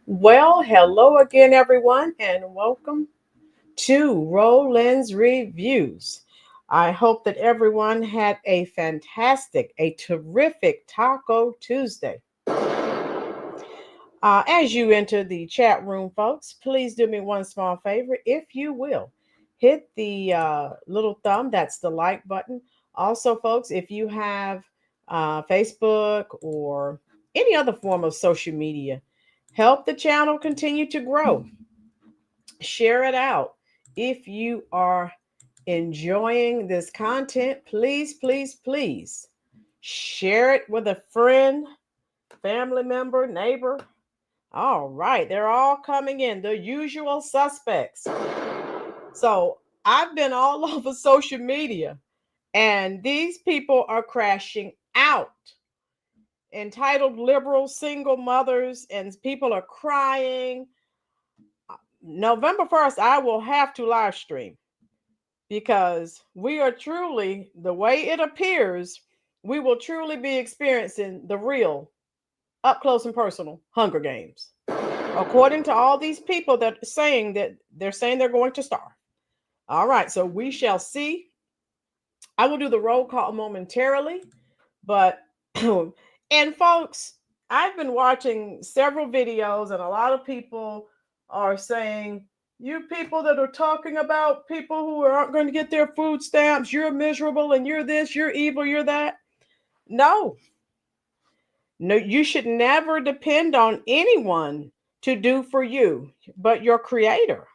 Well, hello again, everyone, and welcome to Rolynn's Reviews. I hope that everyone had a fantastic, a terrific Taco Tuesday. As you enter the chat room, folks, please do me one small favor, if you will. Hit the little thumb, that's the like button. Also, folks, if you have Facebook or any other form of social media, help the channel continue to grow. Share it out. If you are enjoying this content, please, please, please share it with a friend, family member, neighbor. All right, they're all coming in, the usual suspects. So I've been all over social media, and these people are crashing out. Entitled liberal single mothers, and people are crying. November 1st, I will have to live stream because we are truly, the way it appears, we will truly be experiencing the real up close and personal Hunger Games. According to all these people that are saying that they're going to starve. All right, so we shall see. I will do the roll call momentarily, but and folks, I've been watching several videos, and a lot of people are saying, you people that are talking about people who aren't going to get their food stamps, you're miserable and you're this, you're evil, you're that. No, you should never depend on anyone to do for you, but your creator.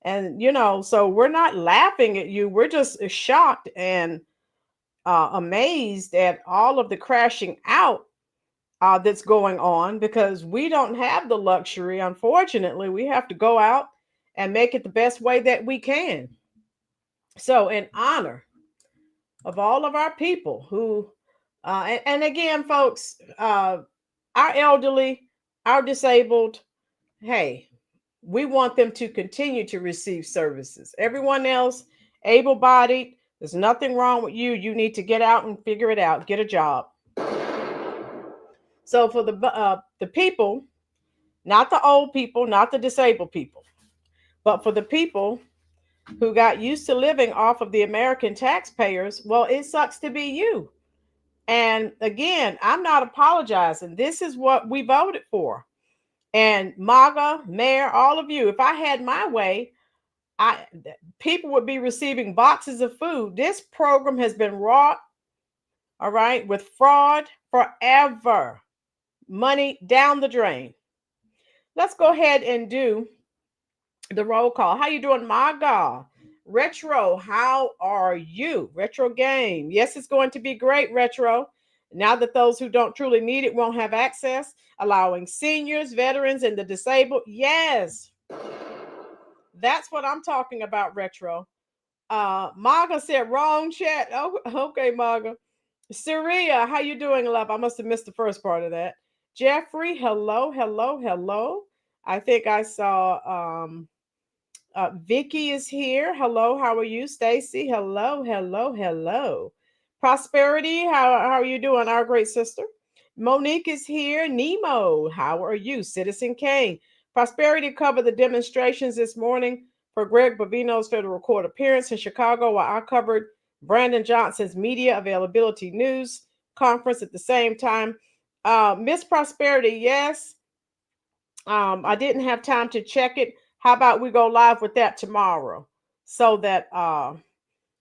And, so we're not laughing at you. We're just shocked and amazed at all of the crashing out that's going on, because we don't have the luxury. Unfortunately, we have to go out and make it the best way that we can. So in honor of all of our people who, and again, folks, our elderly, our disabled, hey, we want them to continue to receive services. Everyone else, able-bodied, there's nothing wrong with you. You need to get out and figure it out, get a job. So for the people, not the old people, not the disabled people, but for the people who got used to living off of the American taxpayers, well, it sucks to be you. And again, I'm not apologizing. This is what we voted for. And MAGA, Mayor, all of you, if I had my way, people would be receiving boxes of food. This program has been wrought, all right, with fraud forever. Money down the drain. Let's go ahead and do the roll call. How you doing, MAGA? Retro, how are you? Retro game. Yes, it's going to be great, Retro. Now that those who don't truly need it won't have access, allowing seniors, veterans, and the disabled. Yes, that's what I'm talking about, Retro. MAGA said wrong chat. Oh, okay, MAGA. Syria, how you doing, love? I must have missed the first part of that. Jeffrey, hello, hello, hello. I think I saw Vicky is here. Hello, how are you? Stacy, hello, hello, hello. Prosperity, how are you doing, our great sister? Monique is here. Nemo, how are you? Citizen Kane. Prosperity covered the demonstrations this morning for Greg Bovino's federal court appearance in Chicago, while I covered Brandon Johnson's media availability news conference at the same time. Miss Prosperity, yes. I didn't have time to check it. How about we go live with that tomorrow so that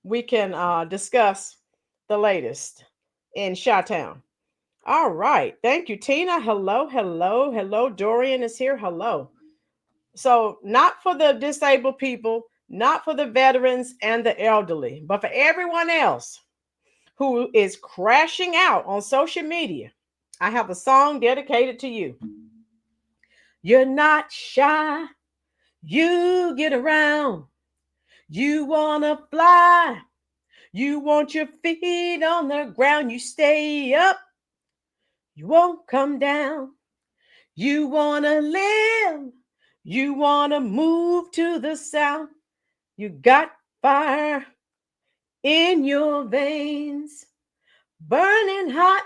we can discuss the latest in Chi-Town. All right. Thank you, Tina. Hello, hello, hello. Dorian is here. Hello. So, not for the disabled people, not for the veterans and the elderly, but for everyone else who is crashing out on social media. I have a song dedicated to you. You're not shy. You get around. You want to fly. You want your feet on the ground. You stay up. You won't come down. You want to live. You want to move to the sound. You got fire in your veins, burning hot,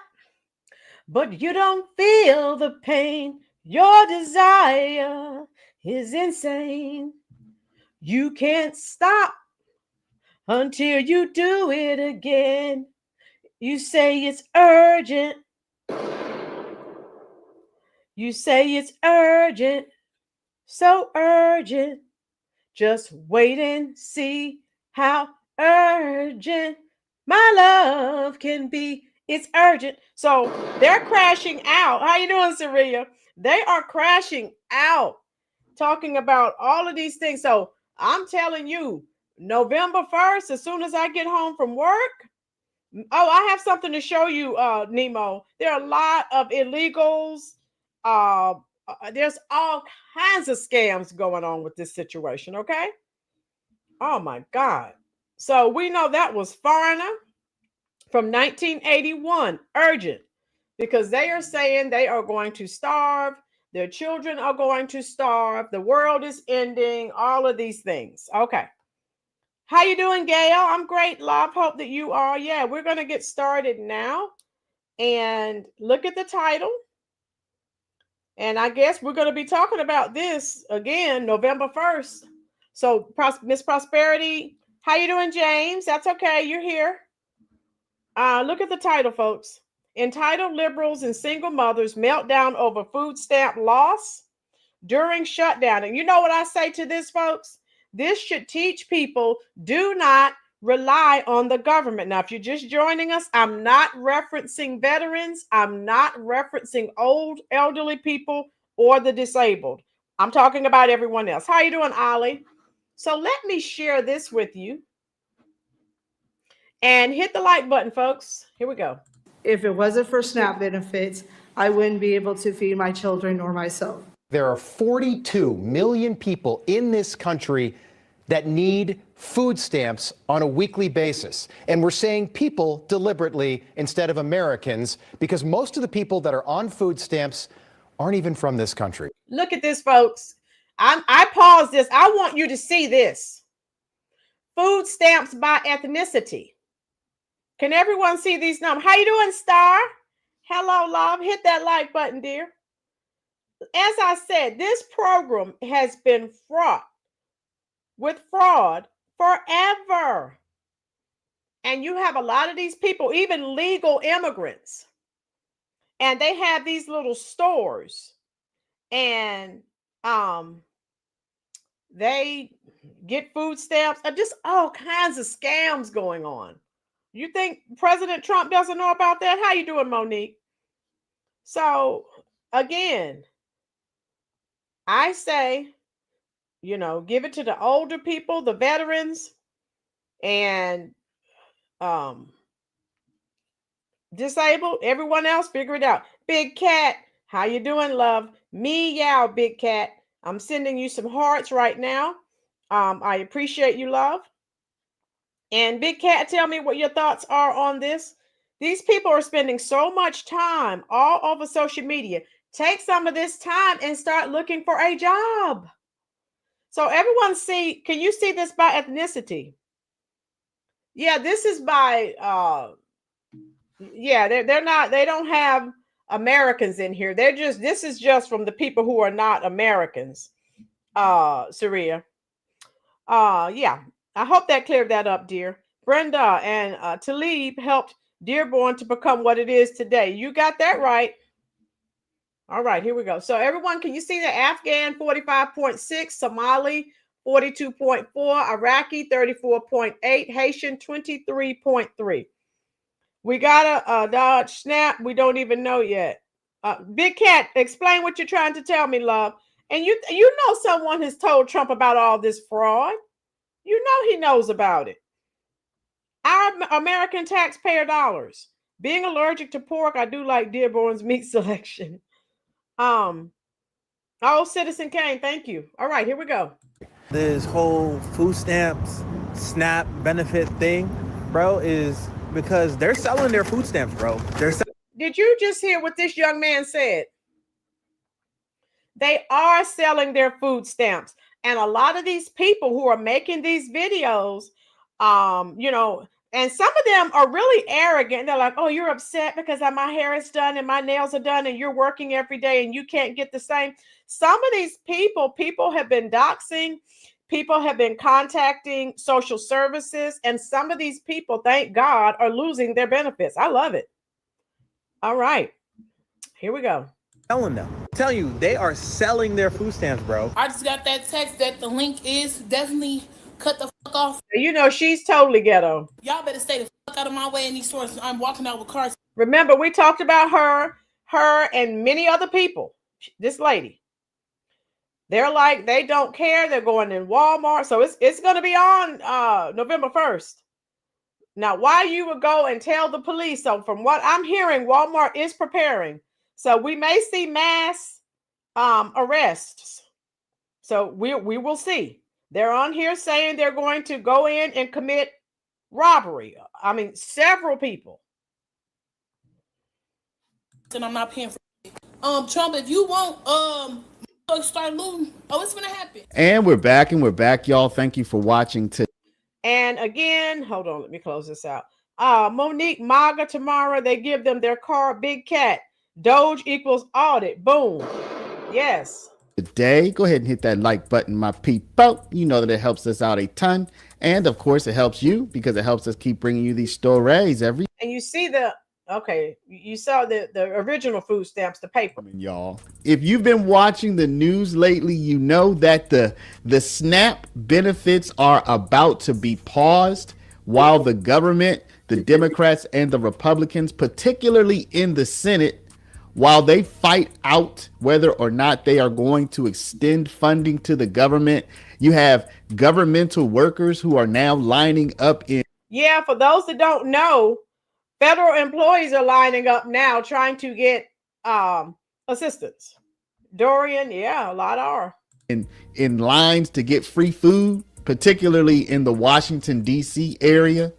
but you don't feel the pain. Your desire is insane. You can't stop until you do it again. You say it's urgent. You say it's urgent, so urgent. Just wait and see how urgent my love can be. It's urgent. So they're crashing out. How you doing, Saria? They are crashing out, talking about all of these things. So I'm telling you, November 1st, as soon as I get home from work, oh, I have something to show you, Nemo. There are a lot of illegals. There's all kinds of scams going on with this situation, okay? Oh my God. So we know that was Foreigner from 1981, urgent, because they are saying they are going to starve. Their children are going to starve. The world is ending, all of these things. Okay. How you doing, Gail? I'm great, love. Hope that you are. Yeah, we're going to get started now. And look at the title. And I guess we're going to be talking about this again, November 1st. So, Miss Prosperity, how you doing, James? That's okay. You're here. Look at the title, folks. Entitled Liberals and Single Mothers Meltdown Over Food Stamp Loss During Shutdown. And you know what I say to this, folks? This should teach people, do not rely on the government. Now, if you're just joining us, I'm not referencing veterans. I'm not referencing old elderly people or the disabled. I'm talking about everyone else. How you doing, Ollie? So let me share this with you. And hit the like button, folks. Here we go. If it wasn't for SNAP benefits, I wouldn't be able to feed my children or myself. There are 42 million people in this country that need food stamps on a weekly basis. And we're saying people deliberately instead of Americans, because most of the people that are on food stamps aren't even from this country. Look at this, folks. I paused this. I want you to see this. Food stamps by ethnicity. Can everyone see these numbers? How you doing, Star? Hello, love. Hit that like button, dear. As I said, this program has been fraught with fraud forever. And you have a lot of these people, even legal immigrants, and they have these little stores, and they get food stamps, just all kinds of scams going on. You think President Trump doesn't know about that? How you doing, Monique? So again, I say, give it to the older people, the veterans, and disabled. Everyone else, figure it out. Big Cat, how you doing, love? Meow, Big Cat. I'm sending you some hearts right now. I appreciate you, love. And Big Cat, tell me what your thoughts are on this. These people are spending so much time all over social media. Take some of this time and start looking for a job. So everyone see, can you see this by ethnicity? Yeah, this is by yeah, they're not, they don't have Americans in here. They're just, this is just from the people who are not Americans. Saria. Yeah. I hope that cleared that up, dear. Brenda and Talib helped Dearborn to become what it is today. You got that right. All right, here we go. So everyone, can you see the Afghan 45.6, Somali 42.4, Iraqi 34.8, Haitian 23.3. We got a Dodge Snap. We don't even know yet. Big Cat, explain what you're trying to tell me, love. And you know someone has told Trump about all this fraud. You know he knows about it. Our American taxpayer dollars. Being allergic to pork, I do like Dearborn's meat selection. Oh, Citizen Kane, thank you. All right, here we go. This whole food stamps, SNAP benefit thing, bro, is because they're selling their food stamps, bro. Did you just hear what this young man said? They are selling their food stamps. And a lot of these people who are making these videos, you know, and some of them are really arrogant. They're like, oh, you're upset because my hair is done and my nails are done and you're working every day and you can't get the same. Some of these people have been doxing. People have been contacting social services. And some of these people, thank God, are losing their benefits. I love it. All right. Here we go. Telling them. I'm telling you, they are selling their food stamps, bro. I just got that text that the link is definitely cut the fuck off. You know, she's totally ghetto. Y'all better stay the fuck out of my way in these stores. I'm walking out with cars. Remember, we talked about her and many other people. This lady. They're like, they don't care. They're going in Walmart. So it's going to be on November 1st. Now, why you would go and tell the police? So from what I'm hearing, Walmart is preparing. So we may see mass arrests. So we will see. They're on here saying they're going to go in and commit robbery. I mean, several people. And I'm not paying for it. Trump, if you won't start looting, it's gonna happen. And we're back, y'all. Thank you for watching today. And again, hold on, let me close this out. Monique, MAGA tomorrow, they give them their car. Big Cat, Doge equals audit. Boom. Yes. Today, go ahead and hit that like button, my people. You know that it helps us out a ton. And of course, it helps you because it helps us keep bringing you these stories every. And you see you saw the original food stamps, the paper. Y'all, if you've been watching the news lately, you know that the SNAP benefits are about to be paused while the government, the Democrats and the Republicans, particularly in the Senate, while they fight out whether or not they are going to extend funding to the government. You have governmental workers who are now lining up in. Yeah, for those that don't know, federal employees are lining up now trying to get assistance. Dorian, yeah, a lot are. In lines to get free food, particularly in the Washington, D.C. area.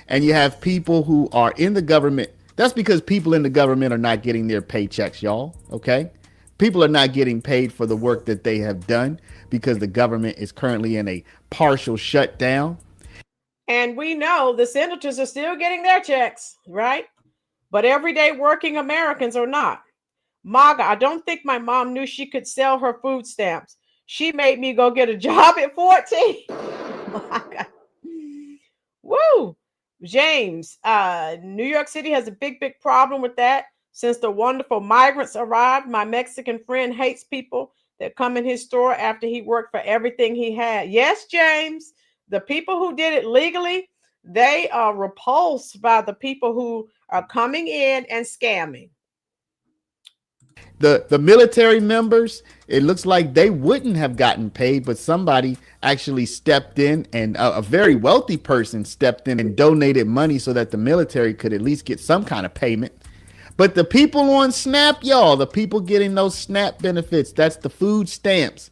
And you have people who are in the government. That's because people in the government are not getting their paychecks, y'all. Okay. People are not getting paid for the work that they have done because the government is currently in a partial shutdown. And we know the senators are still getting their checks, right? But everyday working Americans are not. MAGA, I don't think my mom knew she could sell her food stamps. She made me go get a job at 14. Woo! James, New York City has a big problem with that. Since the wonderful migrants arrived, my Mexican friend hates people that come in his store after he worked for everything he had. Yes, James, the people who did it legally, they are repulsed by the people who are coming in and scamming. The military members, it looks like they wouldn't have gotten paid, but somebody actually stepped in, and a very wealthy person stepped in and donated money so that the military could at least get some kind of payment. But the people on SNAP, y'all, the people getting those SNAP benefits, that's the food stamps.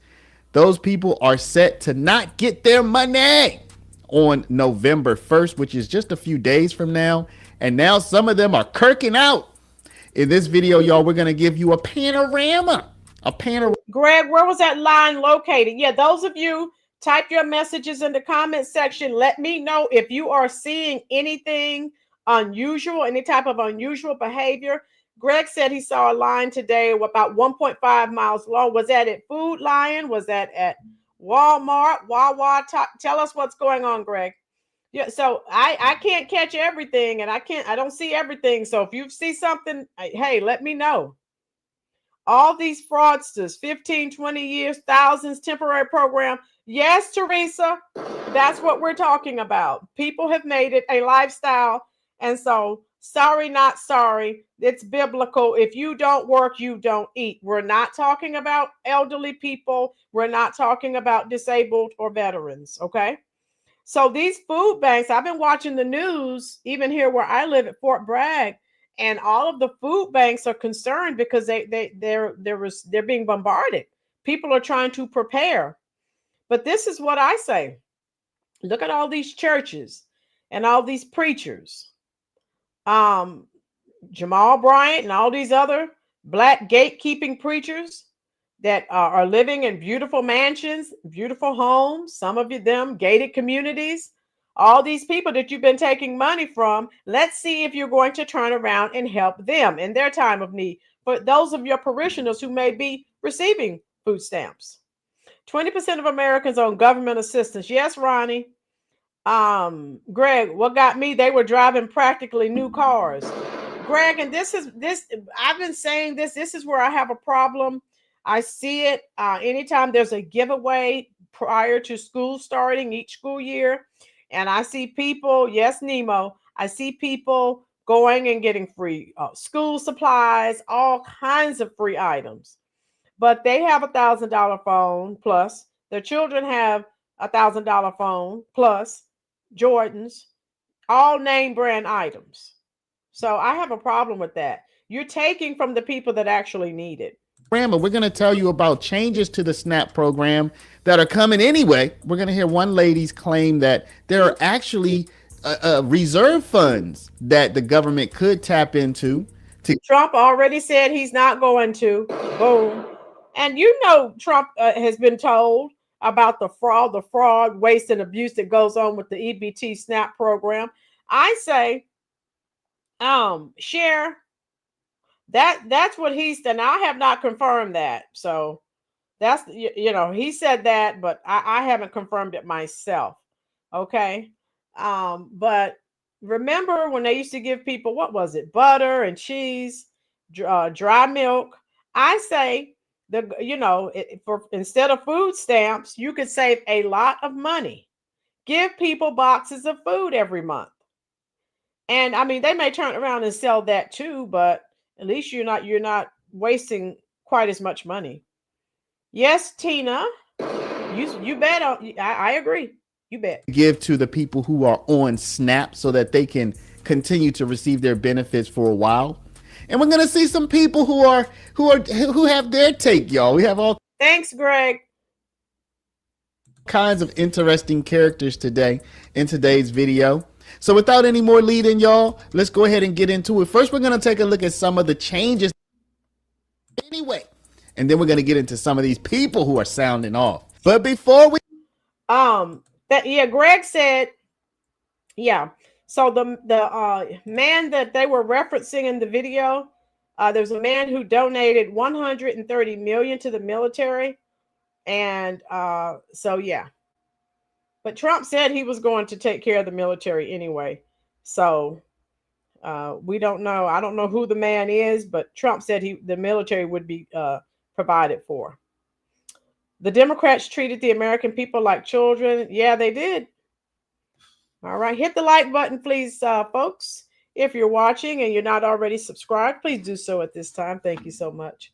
Those people are set to not get their money on November 1st, which is just a few days from now. And now some of them are kirking out. In this video, y'all, we're going to give you a panorama. Greg, where was that line located? Yeah, those of you Type your messages in the comment section. Let me know if you are seeing anything unusual, any type of unusual behavior. Greg said he saw a line today about 1.5 miles long. Was that at Food Lion? Was that at Walmart, Wawa? Tell us what's going on, Greg. Yeah, so I can't catch everything, and I don't see everything. So if you see something, hey, let me know. All these fraudsters, 15, 20 years, thousands, temporary program. Yes, Teresa, that's what we're talking about. People have made it a lifestyle. And so, sorry, not sorry. It's biblical. If you don't work, you don't eat. We're not talking about elderly people. We're not talking about disabled or veterans. Okay. So these food banks, I've been watching the news, even here where I live at Fort Bragg, and all of the food banks are concerned because they're being bombarded. People are trying to prepare. But this is what I say. Look at all these churches and all these preachers. Jamal Bryant and all these other black gatekeeping preachers that are living in beautiful mansions, beautiful homes, some of them gated communities, all these people that you've been taking money from. Let's see if you're going to turn around and help them in their time of need. For those of your parishioners who may be receiving food stamps, 20% of Americans on government assistance. Yes, Ronnie. Greg, what got me? They were driving practically new cars. Greg, and this I've been saying this is where I have a problem. I see it anytime there's a giveaway prior to school starting each school year. And I see people, yes, Nemo, I see people going and getting free school supplies, all kinds of free items. But they have $1,000 phone plus, their children have $1,000 phone plus Jordans, all name brand items. So I have a problem with that. You're taking from the people that actually need it. We're going to tell you about changes to the SNAP program that are coming anyway. We're going to hear one lady's claim that there are actually reserve funds that the government could tap into. Trump already said he's not going to. Boom. And you know, Trump has been told about the fraud, waste, and abuse that goes on with the EBT SNAP program. I say, share. That's what he's done. I have not confirmed that. So that's, he said that, but I haven't confirmed it myself. Okay. But remember when they used to give people, what was it? Butter and cheese, dry milk. I say instead of food stamps, you could save a lot of money. Give people boxes of food every month. And I mean, they may turn around and sell that too, but at least you're not wasting quite as much money. Yes, Tina, you bet. I agree. You bet. Give to the people who are on SNAP so that they can continue to receive their benefits for a while. And we're going to see some people who have their take, y'all. We have all Thanks, Greg. kinds of interesting characters today in today's video. So without any more lead in, y'all, let's go ahead and get into it. First, we're going to take a look at some of the changes anyway, and then we're going to get into some of these people who are sounding off. But before we Greg said, so the man that they were referencing in the video, there's a man who donated $130 million to the military. And but Trump said he was going to take care of the military anyway. So we don't know. I don't know who the man is, but Trump said the military would be provided for. The Democrats treated the American people like children. Yeah, they did. All right. Hit the like button, please, folks. If you're watching and you're not already subscribed, please do so at this time. Thank you so much.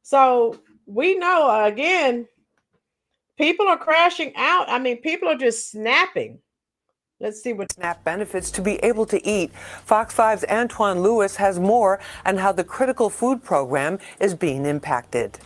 So we know, again, people are crashing out. I mean, people are just snapping. Let's see what SNAP benefits to be able to eat. Fox 5's Antoine Lewis has more on how the critical food program is being impacted.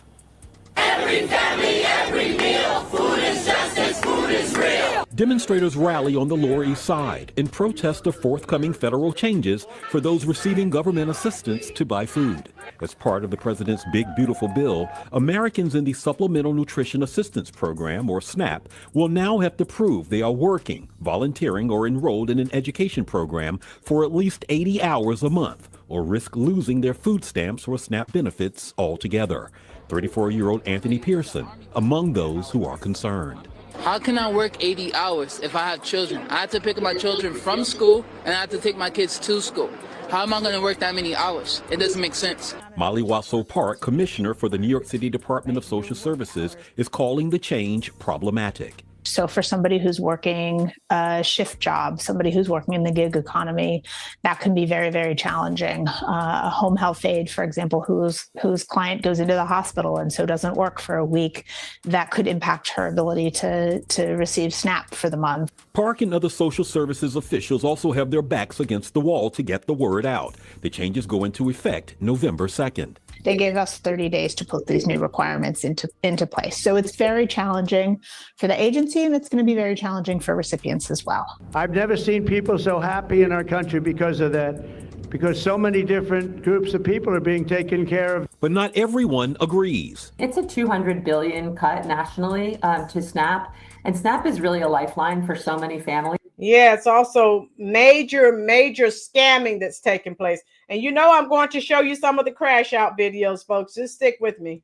Every family, every meal, food is justice, food is real. Demonstrators rally on the Lower East Side in protest of forthcoming federal changes for those receiving government assistance to buy food. As part of the president's Big Beautiful Bill, Americans in the Supplemental Nutrition Assistance Program, or SNAP, will now have to prove they are working, volunteering, or enrolled in an education program for at least 80 hours a month, or risk losing their food stamps or SNAP benefits altogether. 34-year-old Anthony Pearson, among those who are concerned. How can I work 80 hours if I have children? I have to pick up my children from school and I have to take my kids to school. How am I going to work that many hours? It doesn't make sense. Molly Wasso Park, commissioner for the New York City Department of Social Services, is calling the change problematic. So for somebody who's working a shift job, somebody who's working in the gig economy, that can be very, very challenging. A home health aide, for example, whose client goes into the hospital and so doesn't work for a week, that could impact her ability to receive SNAP for the month. Park and other social services officials also have their backs against the wall to get the word out. The changes go into effect November 2nd. They gave us 30 days to put these new requirements into place. So it's very challenging for the agency, and it's going to be very challenging for recipients as well. I've never seen people so happy in our country because of that, because so many different groups of people are being taken care of. But not everyone agrees. It's a $200 billion cut nationally to SNAP, and SNAP is really a lifeline for so many families. Yeah, it's also major scamming that's taking place. And you know I'm going to show you some of the crash out videos, folks. Just stick with me.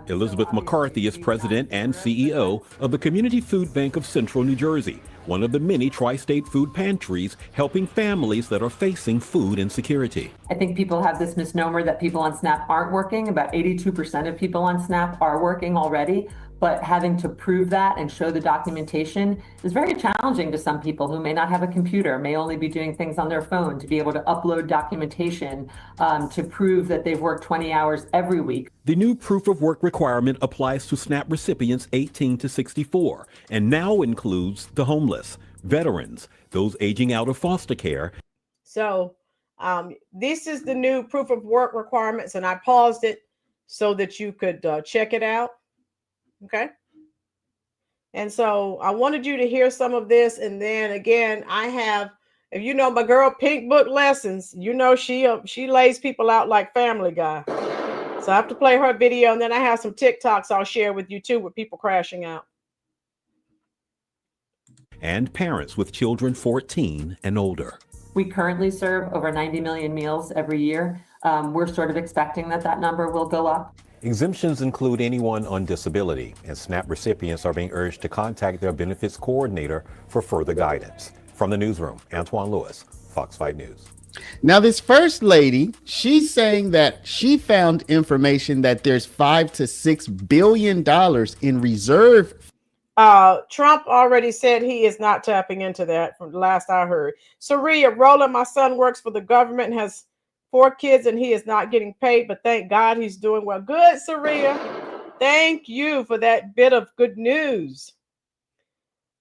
Elizabeth McCarthy is president and CEO of the Community Food Bank of Central New Jersey, one of the many tri-state food pantries helping families that are facing food insecurity. I think people have this misnomer that people on SNAP aren't working. About 82% of people on SNAP are working already. But having to prove that and show the documentation is very challenging to some people who may not have a computer, may only be doing things on their phone, to be able to upload documentation to prove that they've worked 20 hours every week. The new proof of work requirement applies to SNAP recipients 18 to 64 and now includes the homeless, veterans, those aging out of foster care. So this is the new proof of work requirements, and I paused it so that you could check it out. Okay. And so I wanted you to hear some of this. And then again, I have, if you know my girl Pink Book Lessons, you know she lays people out like Family Guy. So I have to play her video, and then I have some TikToks I'll share with you too with people crashing out. And parents with children 14 and older. We currently serve over 90 million meals every year. We're sort of expecting that number will go up. Exemptions include anyone on disability, and SNAP recipients are being urged to contact their benefits coordinator for further guidance. From the newsroom, Antoine Lewis, Fox 5 News. Now, this first lady, she's saying that she found information that there's $5 to $6 billion in reserve. Trump already said he is not tapping into that from the last I heard. Saria, Rolynn, my son works for the government and has 4 kids, and he is not getting paid, but thank God he's doing well. Good, Saria. Thank you for that bit of good news.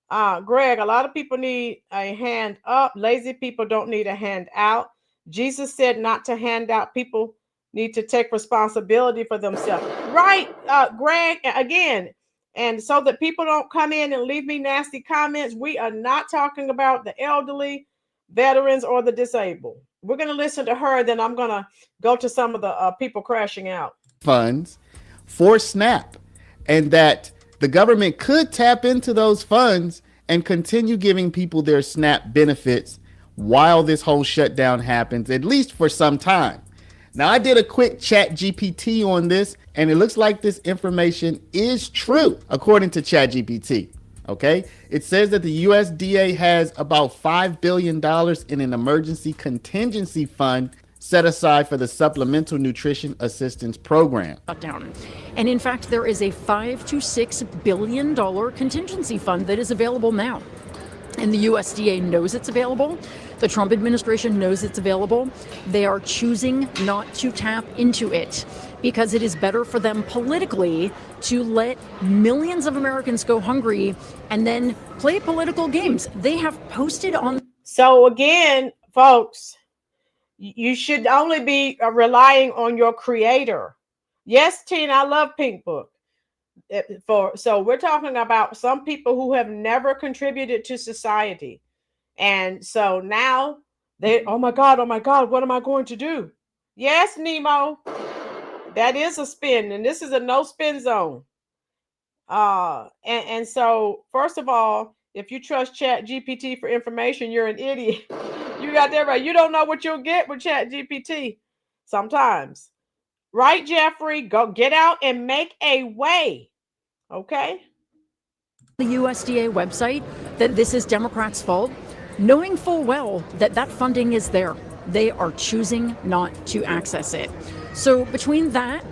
Greg, a lot of people need a hand up. Lazy people don't need a hand out. Jesus said not to hand out. People need to take responsibility for themselves. Right, Greg, again, and so that people don't come in and leave me nasty comments, we are not talking about the elderly, veterans, or the disabled. We're going to listen to her, then I'm going to go to some of the people crashing out. Funds for SNAP, and that the government could tap into those funds and continue giving people their SNAP benefits while this whole shutdown happens, at least for some time. Now, I did a quick ChatGPT on this, and it looks like this information is true, according to ChatGPT. Okay, it says that the USDA has about $5 billion in an emergency contingency fund set aside for the Supplemental Nutrition Assistance Program. And in fact, there is a $5 to $6 billion contingency fund that is available now. And the USDA knows it's available. The Trump administration knows it's available. They are choosing not to tap into it because it is better for them politically to let millions of Americans go hungry and then play political games. They have posted on. So again, folks, you should only be relying on your creator. Yes, Tina, I love Pink Book. So we're talking about some people who have never contributed to society. And so now oh my God, what am I going to do? Yes, Nemo, that is a spin, and this is a no spin zone. And so first of all, if you trust Chat GPT for information, you're an idiot. You got that right. You don't know what you'll get with Chat GPT sometimes. Right, Jeffrey? Go get out and make a way. Okay. The USDA website that this is Democrats' fault, knowing full well that that funding is there. They are choosing not to access it. So between that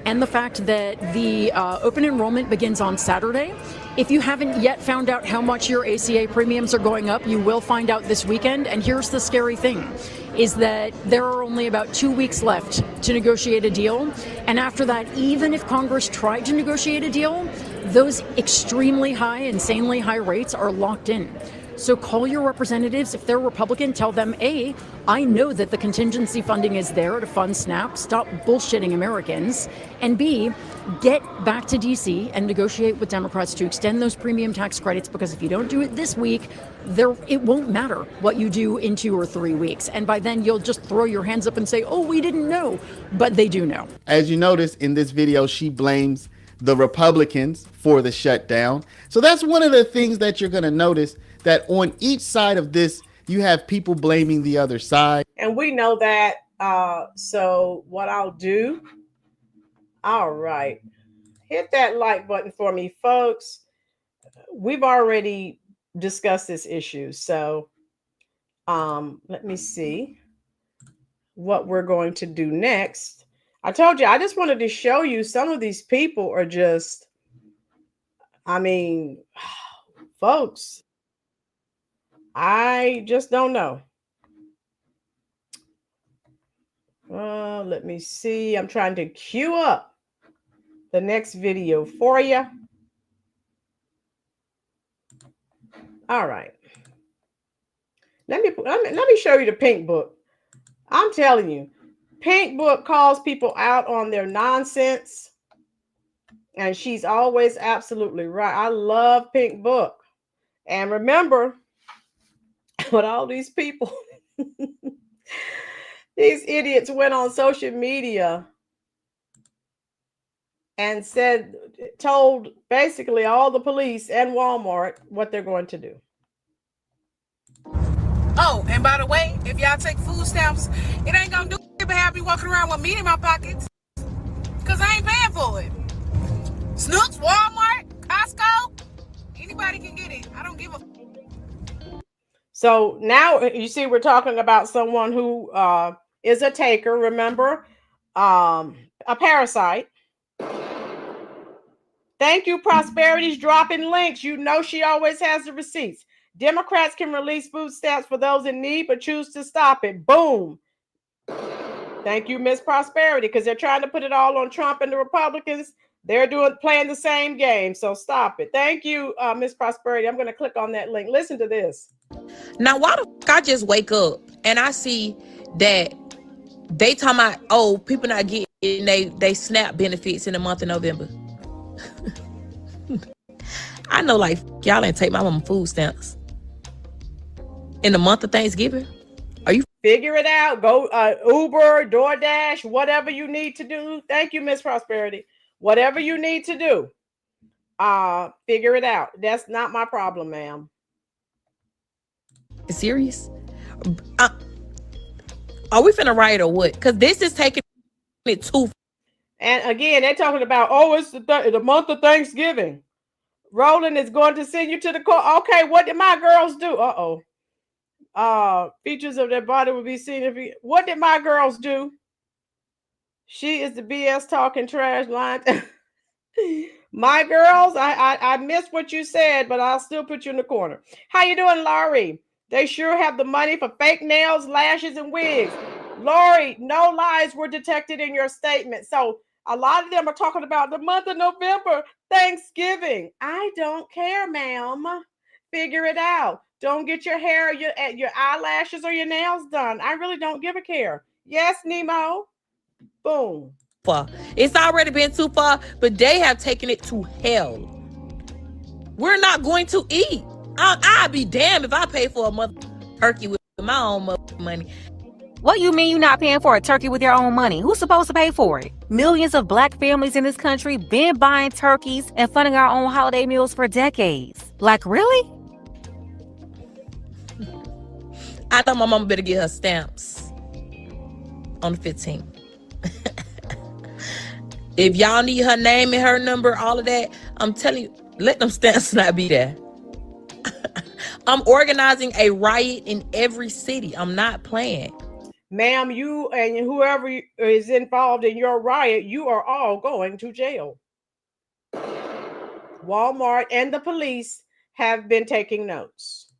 and the fact that the open enrollment begins on Saturday, if you haven't yet found out how much your ACA premiums are going up, you will find out this weekend. And here's the scary thing, is that there are only about 2 weeks left to negotiate a deal. And after that, even if Congress tried to negotiate a deal, those extremely high, insanely high rates are locked in. So call your representatives. If they're Republican, tell them, A, I know that the contingency funding is there to fund SNAP. Stop bullshitting Americans. And B, get back to D.C. and negotiate with Democrats to extend those premium tax credits, because if you don't do it this week, it won't matter what you do in 2 or 3 weeks. And by then, you'll just throw your hands up and say, oh, we didn't know. But they do know. As you notice in this video, she blames the Republicans for the shutdown. So that's one of the things that you're going to notice, that on each side of this, you have people blaming the other side. And we know that. So what I'll do, all right, hit that like button for me, folks. We've already discussed this issue. So let me see what we're going to do next. I told you, I just wanted to show you some of these people are just, I mean, folks, I just don't know. Let me see. I'm trying to queue up the next video for you. All right. Let me show you the Pink Book. I'm telling you, Pink Book calls people out on their nonsense, and she's always absolutely right. I love Pink Book. And remember, what all these people, these idiots went on social media and told basically all the police and Walmart what they're going to do. Oh, and by the way, if y'all take food stamps, it ain't gonna do it but have me walking around with meat in my pockets, because I ain't paying for it. Snooks, Walmart, Costco, anybody can get it. I don't give a. So now you see we're talking about someone who is a taker, remember, a parasite. Thank you, Prosperity's dropping links. You know she always has the receipts. Democrats can release food stamps for those in need, but choose to stop it. Boom. Thank you, Miss Prosperity, because they're trying to put it all on Trump and the Republicans. They're playing the same game, so stop it. Thank you, Miss Prosperity. I'm going to click on that link. Listen to this. Now, why the fuck I just wake up and I see that they talking about, oh, people not getting they SNAP benefits in the month of November. I know, like, y'all ain't take my mama food stamps in the month of Thanksgiving. Are you figure it out? Go Uber, DoorDash, whatever you need to do. Thank you, Miss Prosperity. Whatever you need to do, figure it out. That's not my problem, ma'am. serious? Are we finna riot or what? Because this is taking it too. And again, they're talking about, oh, it's the month of Thanksgiving. Rolynn is going to send you to the court. Okay, what did my girls do? Features of their body will be seen. What did my girls do? She is the BS talking trash line. My girls, I missed what you said, but I'll still put you in the corner. How you doing, Laurie? They sure have the money for fake nails, lashes, and wigs. Laurie, no lies were detected in your statement. So a lot of them are talking about the month of November, Thanksgiving. I don't care, ma'am. Figure it out. Don't get your hair, your eyelashes, or your nails done. I really don't give a care. Yes, Nemo. Boom. far. It's already been too far, but they have taken it to hell. We're not going to eat. I'd be damned if I pay for a mother turkey with my own money. What you mean you're not paying for a turkey with your own money? Who's supposed to pay for it? Millions of black families in this country been buying turkeys and funding our own holiday meals for decades. Like, really? I thought my mama better get her stamps on the 15th. If y'all need her name and her number, all of that, I'm telling you, let them stamps not be there. I'm organizing a riot in every city. I'm not playing. Ma'am, you and whoever is involved in your riot, you are all going to jail. Walmart and the police have been taking notes.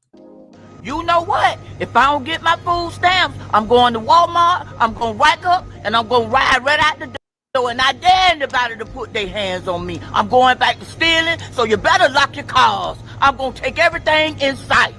You know what? If I don't get my food stamps, I'm going to Walmart, I'm going to rack up, and I'm going to ride right out the door, and I dare anybody to put their hands on me. I'm going back to stealing, so you better lock your cars. I'm going to take everything in sight.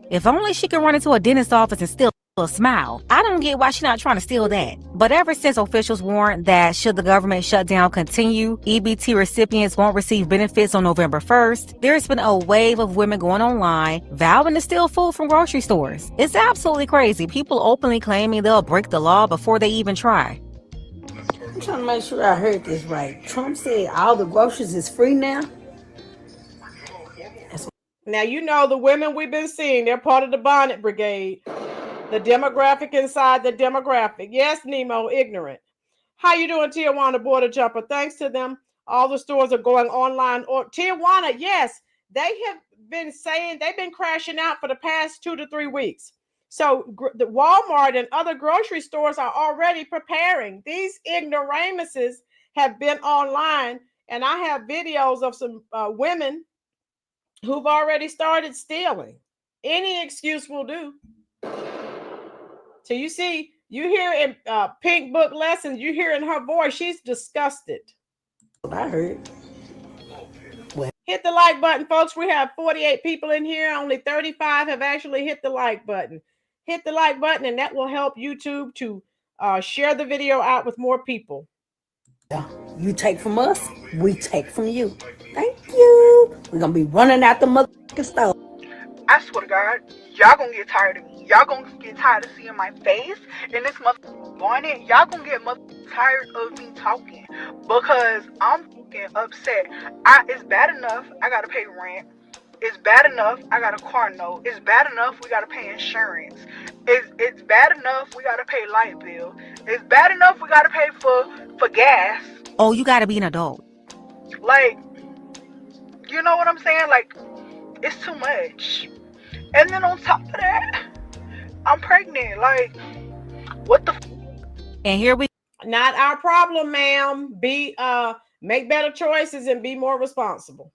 If only she could run into a dentist's office and steal a smile. I don't get why she's not trying to steal that. But ever since officials warned that should the government shutdown continue, EBT recipients won't receive benefits on November 1st, there's been a wave of women going online vowing to steal food from grocery stores. It's absolutely crazy. People openly claiming they'll break the law before they even try. I'm trying to make sure I heard this right. Trump said all the groceries is free now? Now, you know the women we've been seeing, they're part of the bonnet brigade. The demographic inside the demographic. Yes, Nemo, ignorant. How you doing, Tijuana Border Jumper? Thanks to them, all the stores are going online. Or Tijuana, yes, they have been saying they've been crashing out for the past 2 to 3 weeks. So the Walmart and other grocery stores are already preparing. These ignoramuses have been online, and I have videos of some women who've already started stealing. Any excuse will do. So you see, you hear in Pink Book Lessons, you hear in her voice, she's disgusted. I heard. Hit the like button, folks. We have 48 people in here. Only 35 have actually hit the like button. Hit the like button, and that will help YouTube to share the video out with more people. You take from us, we take from you. Thank you. We're going to be running out the motherfucking store. I swear to God, y'all gonna get tired of me. Y'all gonna get tired of seeing my face and this motherfucker going in. Y'all gonna get tired of me talking because I'm fucking upset. It's bad enough I gotta pay rent. It's bad enough I got a car note. It's bad enough we gotta pay insurance. It's bad enough we gotta pay light bill. It's bad enough we gotta pay for gas. Oh, you gotta be an adult. Like, you know what I'm saying? Like, it's too much. And then on top of that, I'm pregnant. Like, what the And here we not our problem, ma'am. Make better choices and be more responsible.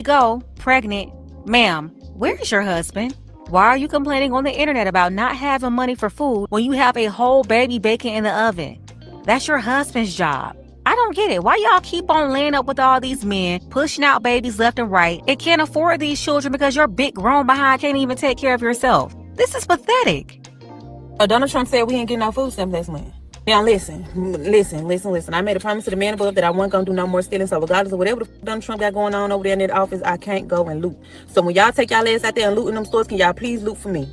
go, pregnant. Ma'am, where is your husband? Why are you complaining on the internet about not having money for food when you have a whole baby baking in the oven? That's your husband's job. I don't get it. Why y'all keep on laying up with all these men, pushing out babies left and right, and can't afford these children because your big grown behind can't even take care of yourself? This is pathetic. Donald Trump said we ain't getting no food stamps next month. Now listen. I made a promise to the man above that I wasn't gonna do no more stealing. So regardless of whatever the Donald Trump got going on over there in that office, I can't go and loot. So when y'all take y'all ass out there and loot in them stores, can y'all please loot for me?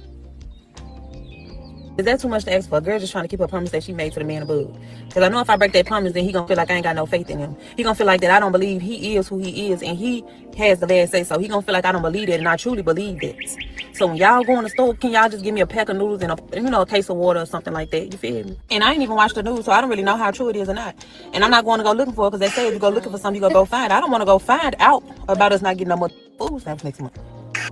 Is that too much to ask for? A girl just trying to keep her promise that she made to the man above. Because I know if I break that promise, then he gonna feel like I ain't got no faith in him. He gonna feel like that I don't believe he is who he is, and he has the last say. So he gonna feel like I don't believe it, and I truly believe that. So when y'all go in the store, can y'all just give me a pack of noodles and a case of water or something like that? You feel me? And I ain't even watched the news, so I don't really know how true it is or not. And I'm not going to go looking for it because they say if you go looking for something, you gonna go find it. I don't want to go find out about us not getting no more food stamps next month.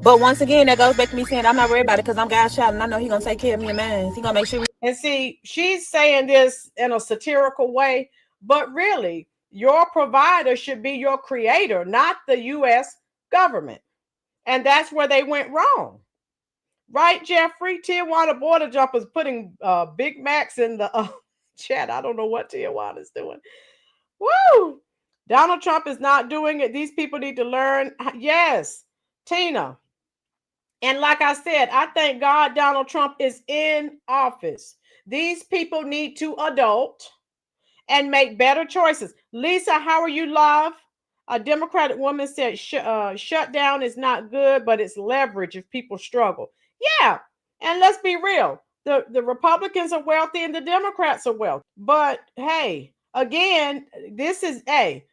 But once again, that goes back to me saying I'm not worried about it because I'm God's child and I know He gonna take care of me and mine. He gonna make sure. And see, she's saying this in a satirical way, but really, your provider should be your creator, not the U.S. government. And that's where they went wrong. Right, Jeffrey? Tijuana Border Jumpers putting Big Macs in the chat. I don't know what Tijuana's doing. Woo! Donald Trump is not doing it. These people need to learn. Yes, Tina. And like I said, I thank God Donald Trump is in office. These people need to adult. and make better choices. Lisa, how are you, love? A Democratic woman said shutdown is not good, but it's leverage if people struggle. Yeah, and let's be real. The Republicans are wealthy and the Democrats are wealthy. But hey, again, this is they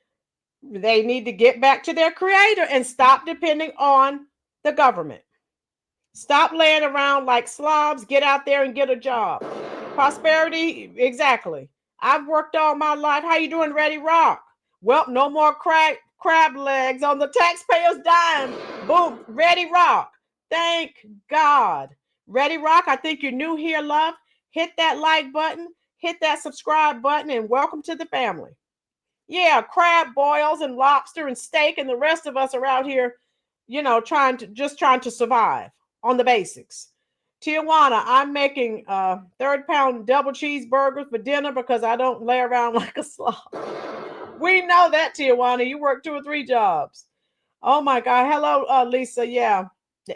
need to get back to their creator and stop depending on the government. Stop laying around like slobs. Get out there and get a job. Prosperity, exactly. I've worked all my life. How you doing, Ready Rock? Well, no more crab legs on the taxpayer's dime. Boom, Ready Rock. Thank God. Ready Rock, I think you're new here, love. Hit that like button, hit that subscribe button, and welcome to the family. Yeah, crab boils and lobster and steak, and the rest of us are out here, trying to survive on the basics. Tijuana, I'm making 3rd-pound double cheeseburgers for dinner because I don't lay around like a slob. We know that, Tijuana. You work 2 or 3 jobs. Oh my God. Hello, Lisa. Yeah.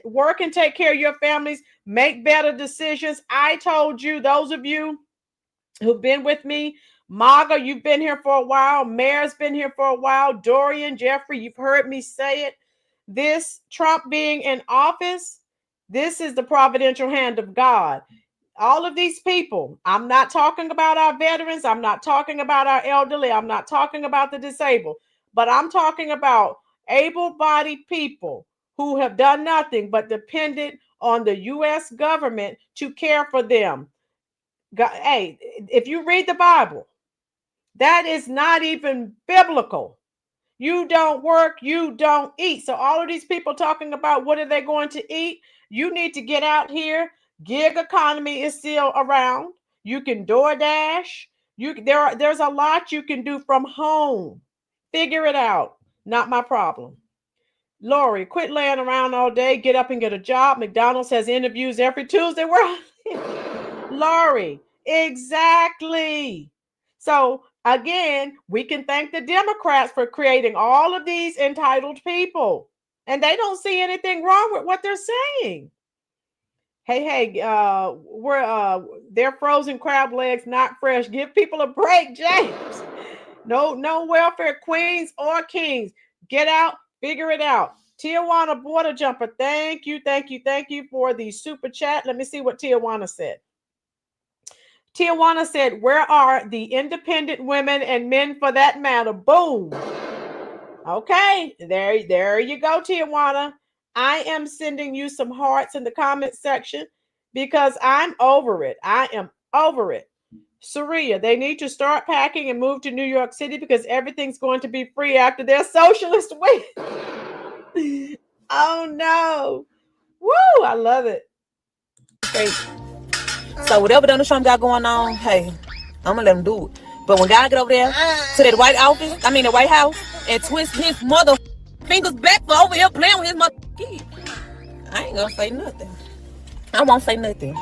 Work and take care of your families. Make better decisions. I told you, those of you who've been with me, Maga, you've been here for a while. Mayor's been here for a while. Dorian, Jeffrey, you've heard me say it. This Trump being in office, this is the providential hand of God. All of these people, I'm not talking about our veterans. I'm not talking about our elderly. I'm not talking about the disabled, but I'm talking about able-bodied people who have done nothing but depended on the U.S. government to care for them. God, hey, if you read the Bible, that is not even biblical. You don't work, you don't eat. So all of these people talking about what are they going to eat? You need to get out here. Gig economy is still around. You can DoorDash. There's a lot you can do from home. Figure it out. Not my problem. Lori, quit laying around all day. Get up and get a job. McDonald's has interviews every Tuesday. Lori, exactly. So again, we can thank the Democrats for creating all of these entitled people, and they don't see anything wrong with what they're saying. Hey, they're frozen crab legs, not fresh. Give people a break, James. No welfare queens or kings. Get out, figure it out. Tijuana border jumper, thank you for the super chat. Let me see what Tijuana said. Tijuana said, where are the independent women and men for that matter? Boom. Okay, there you go, Tijuana. I am sending you some hearts in the comment section because I'm over it. I am over it. Saria, they need to start packing and move to New York City because everything's going to be free after their socialist win. Oh no. Woo, I love it. Great. So whatever Donald Trump got going on, hey, I'm gonna let him do it. But when God get over there to that the White House, and twist his mother fingers back for over here playing with his mother kid, I ain't gonna say nothing. I won't say nothing.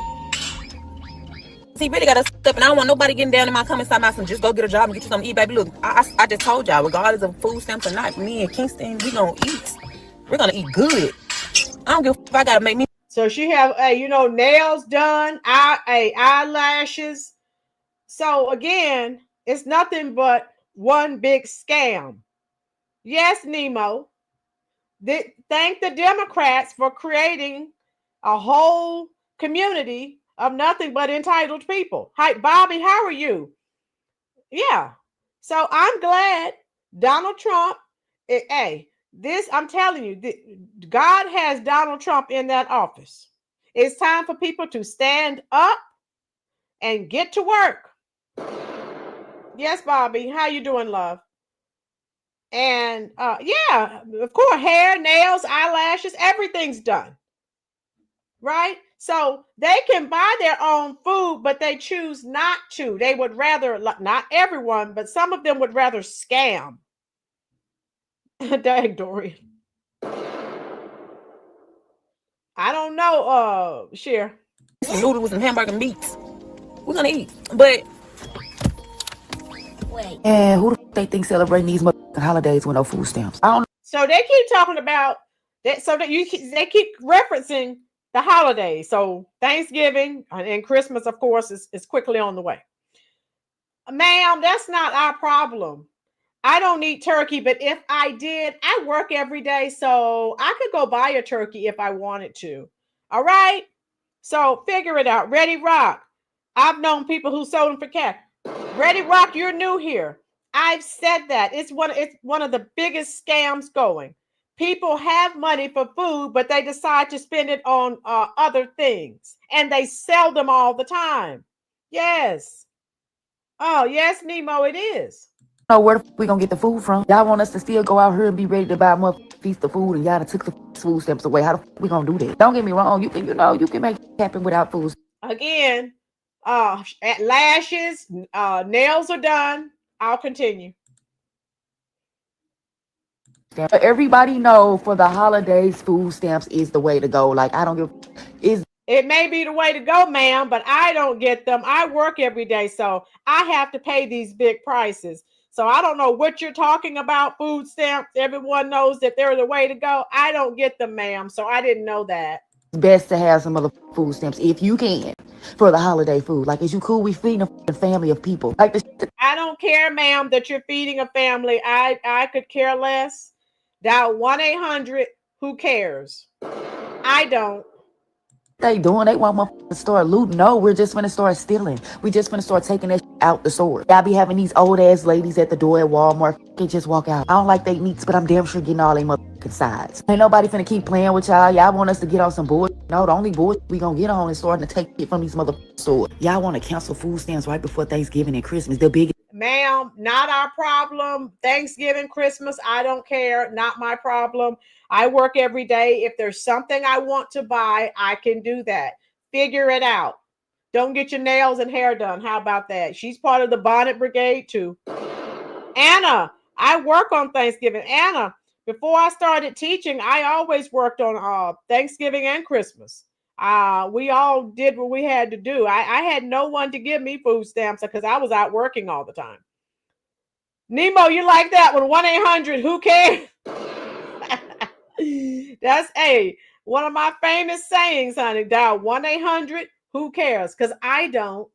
He really got to step, and I don't want nobody getting down in my comments talking about some just go get a job and get you something to eat, baby. Look, I just told y'all, regardless of food stamps or not, me and Kingston, we gonna eat. We're gonna eat good. I don't give a if I gotta make me. So she have, nails done, eyelashes. So again, it's nothing but one big scam. Yes, Nemo. Thank the Democrats for creating a whole community of nothing but entitled people. Hi, Bobby, how are you? Yeah. So I'm glad Donald Trump, I'm telling you, God has Donald Trump in that office. It's time for people to stand up and get to work. Yes, Bobby, how you doing, love? And of course, hair, nails, eyelashes, everything's done. Right? So they can buy their own food, but they choose not to. They would rather, not everyone, but some of them would rather scam. Dang, Dorian. I don't know, Cher. Some noodles with some hamburger meats. We're gonna eat. But wait. And who the f they think celebrating these holidays with no food stamps? I don't know. So they keep talking about that, so that they keep referencing the holidays. So Thanksgiving and Christmas, of course, is quickly on the way. Ma'am, that's not our problem. I don't eat turkey, but if I did, I work every day, so I could go buy a turkey if I wanted to. All right? So figure it out. Ready Rock. I've known people who sold them for cash. Ready Rock, you're new here. I've said that. It's one of the biggest scams going. People have money for food, but they decide to spend it on other things, and they sell them all the time. Yes. Oh, yes, Nemo, it is. Know where the we gonna get the food from? Y'all want us to still go out here and be ready to buy more feast of food, and y'all done took the food stamps away. How the we gonna do that? Don't get me wrong. You can, you can make it happen without food. Again, at lashes, nails are done. I'll continue. Everybody know for the holidays, food stamps is the way to go. Like I don't give is. It may be the way to go, ma'am, but I don't get them. I work every day, so I have to pay these big prices. So I don't know what you're talking about, food stamps. Everyone knows that they're the way to go. I don't get them, ma'am, so I didn't know that. It's best to have some other food stamps if you can for the holiday food. Like, is you cool? We feeding a family of people. Like I don't care, ma'am, that you're feeding a family. I could care less. Dial 1-800. Who cares? I don't. They doing, they want to start looting. No, we're just gonna start stealing. We just gonna start taking that out the store. Y'all be having these old ass ladies at the door at Walmart can just walk out. I don't like they meats, but I'm damn sure getting all they motherfucking sides. Ain't nobody finna keep playing with y'all. Y'all want us to get on some bullshit. No, the only bullshit we gonna get on is starting to take it from these motherfucking stores. Y'all want to cancel food stamps right before Thanksgiving and Christmas. The biggest. Ma'am, not our problem. Thanksgiving, Christmas, I don't care. Not my problem. I work every day. If there's something I want to buy, I can do that. Figure it out. Don't get your nails and hair done. How about that? She's part of the bonnet brigade too. Anna, I work on Thanksgiving. Anna, before I started teaching, I always worked on Thanksgiving and Christmas. We all did what we had to do. I had no one to give me food stamps because I was out working all the time. Nemo, you like that one? 1-800, who cares? That's one of my famous sayings, honey. Dial 1-800, who cares? Because I don't.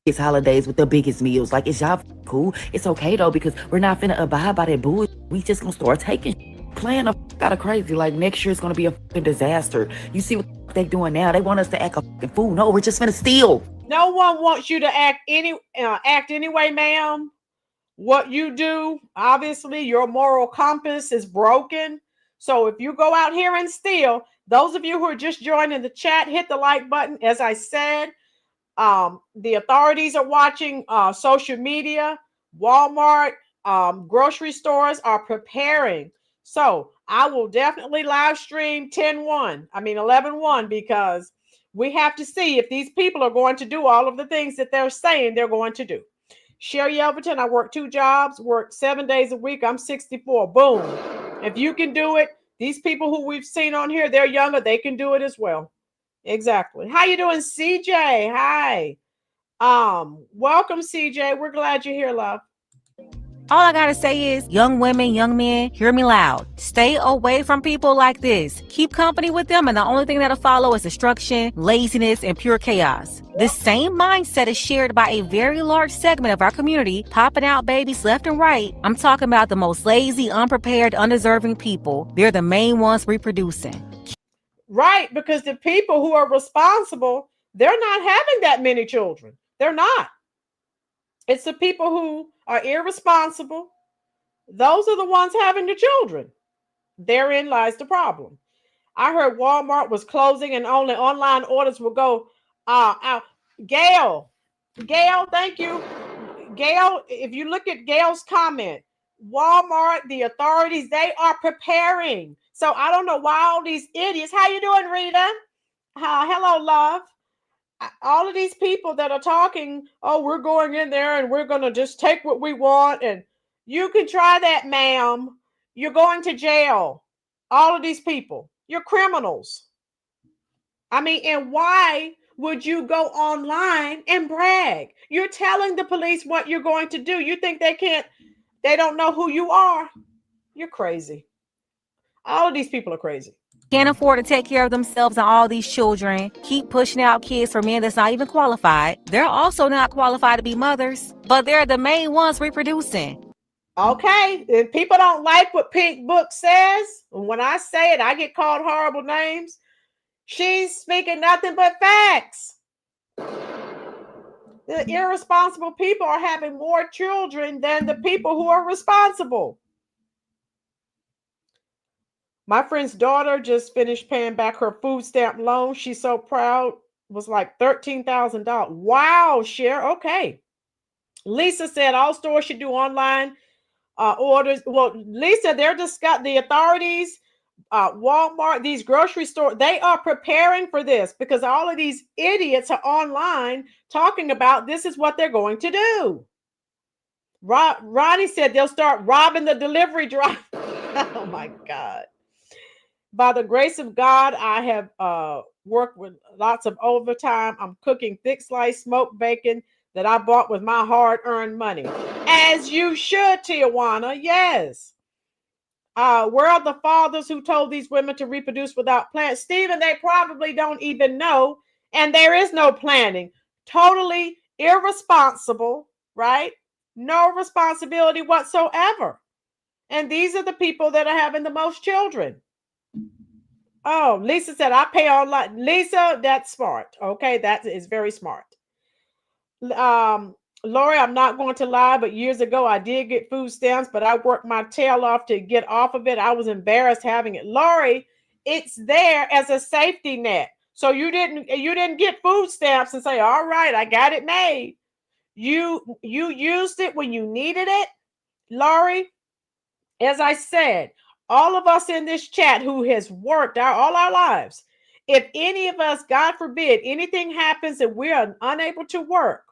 It's holidays with the biggest meals. Like, it's y'all cool. It's okay though, because we're not finna abide by that bullshit. We just gonna start taking playing out of crazy. Like, next year it's gonna be a fucking disaster. You see what they doing now? They want us to act a fucking fool. No, we're just finna steal. No one wants you to act anyway, ma'am. What you do, obviously, your moral compass is broken. So if you go out here and steal, those of you who are just joining the chat, hit the like button. As I said, the authorities are watching social media. Walmart, grocery stores are preparing. So I will definitely live stream 11-1, because we have to see if these people are going to do all of the things that they're saying they're going to do. Sherry Elverton, I work 2 jobs, work 7 days a week. I'm 64. Boom. If you can do it, these people who we've seen on here, they're younger. They can do it as well. Exactly. How you doing, CJ? Hi. Welcome, CJ. We're glad you're here, love. All I gotta say is, young women, young men, hear me loud. Stay away from people like this. Keep company with them, and the only thing that'll follow is destruction, laziness, and pure chaos. This same mindset is shared by a very large segment of our community, popping out babies left and right. I'm talking about the most lazy, unprepared, undeserving people. They're the main ones reproducing. Right, because the people who are responsible, they're not having that many children. They're not. It's the people who are irresponsible. Those are the ones having the children. Therein lies the problem. I heard Walmart was closing and only online orders will go out. Gail, thank you. Gail, if you look at Gail's comment, Walmart, the authorities, they are preparing. So I don't know why all these idiots. How you doing, Rita? Hello, love. All of these people that are talking, oh, we're going in there and we're going to just take what we want. And you can try that, ma'am. You're going to jail. All of these people, you're criminals. I mean, and why would you go online and brag? You're telling the police what you're going to do. You think they don't know who you are? You're crazy. All of these people are crazy. can't afford to take care of themselves and all these children, keep pushing out kids for men that's not even qualified. They're also not qualified to be mothers, but they're the main ones reproducing. Okay, and people don't like what Pink Book says. When I say it, I get called horrible names. She's speaking nothing but facts. The irresponsible people are having more children than the people who are responsible. My friend's daughter just finished paying back her food stamp loan. She's so proud. It was like $13,000. Wow, Cher. Okay. Lisa said all stores should do online orders. Well, Lisa, they're discussing the authorities, Walmart, these grocery stores, they are preparing for this because all of these idiots are online talking about this is what they're going to do. Ronnie said they'll start robbing the delivery driver. Oh my God. By the grace of God, I have worked with lots of overtime. I'm cooking thick slice smoked bacon that I bought with my hard-earned money. As you should, Tijuana, yes. Where are the fathers who told these women to reproduce without plans? Stephen, they probably don't even know, and there is no planning. Totally irresponsible, right? No responsibility whatsoever. And these are the people that are having the most children. Oh, Lisa said, I pay online. Lisa, that's smart. Okay, that is very smart. Lori, I'm not going to lie, but years ago I did get food stamps, but I worked my tail off to get off of it. I was embarrassed having it. Lori, it's there as a safety net. So you didn't get food stamps and say, all right, I got it made. You used it when you needed it. Lori, as I said, all of us in this chat who has worked all our lives, if any of us, God forbid, anything happens and we are unable to work,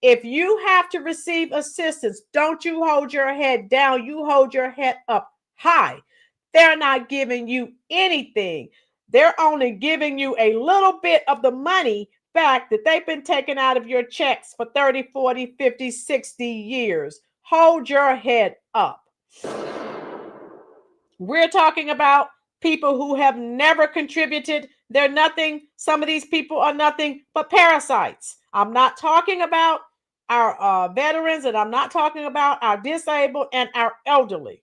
if you have to receive assistance, don't you hold your head down. You hold your head up high. They're not giving you anything. They're only giving you a little bit of the money back that they've been taking out of your checks for 30, 40, 50, 60 years. Hold your head up. We're talking about people who have never contributed. They're nothing. Some of these people are nothing but parasites. I'm not talking about our veterans, and I'm not talking about our disabled and our elderly.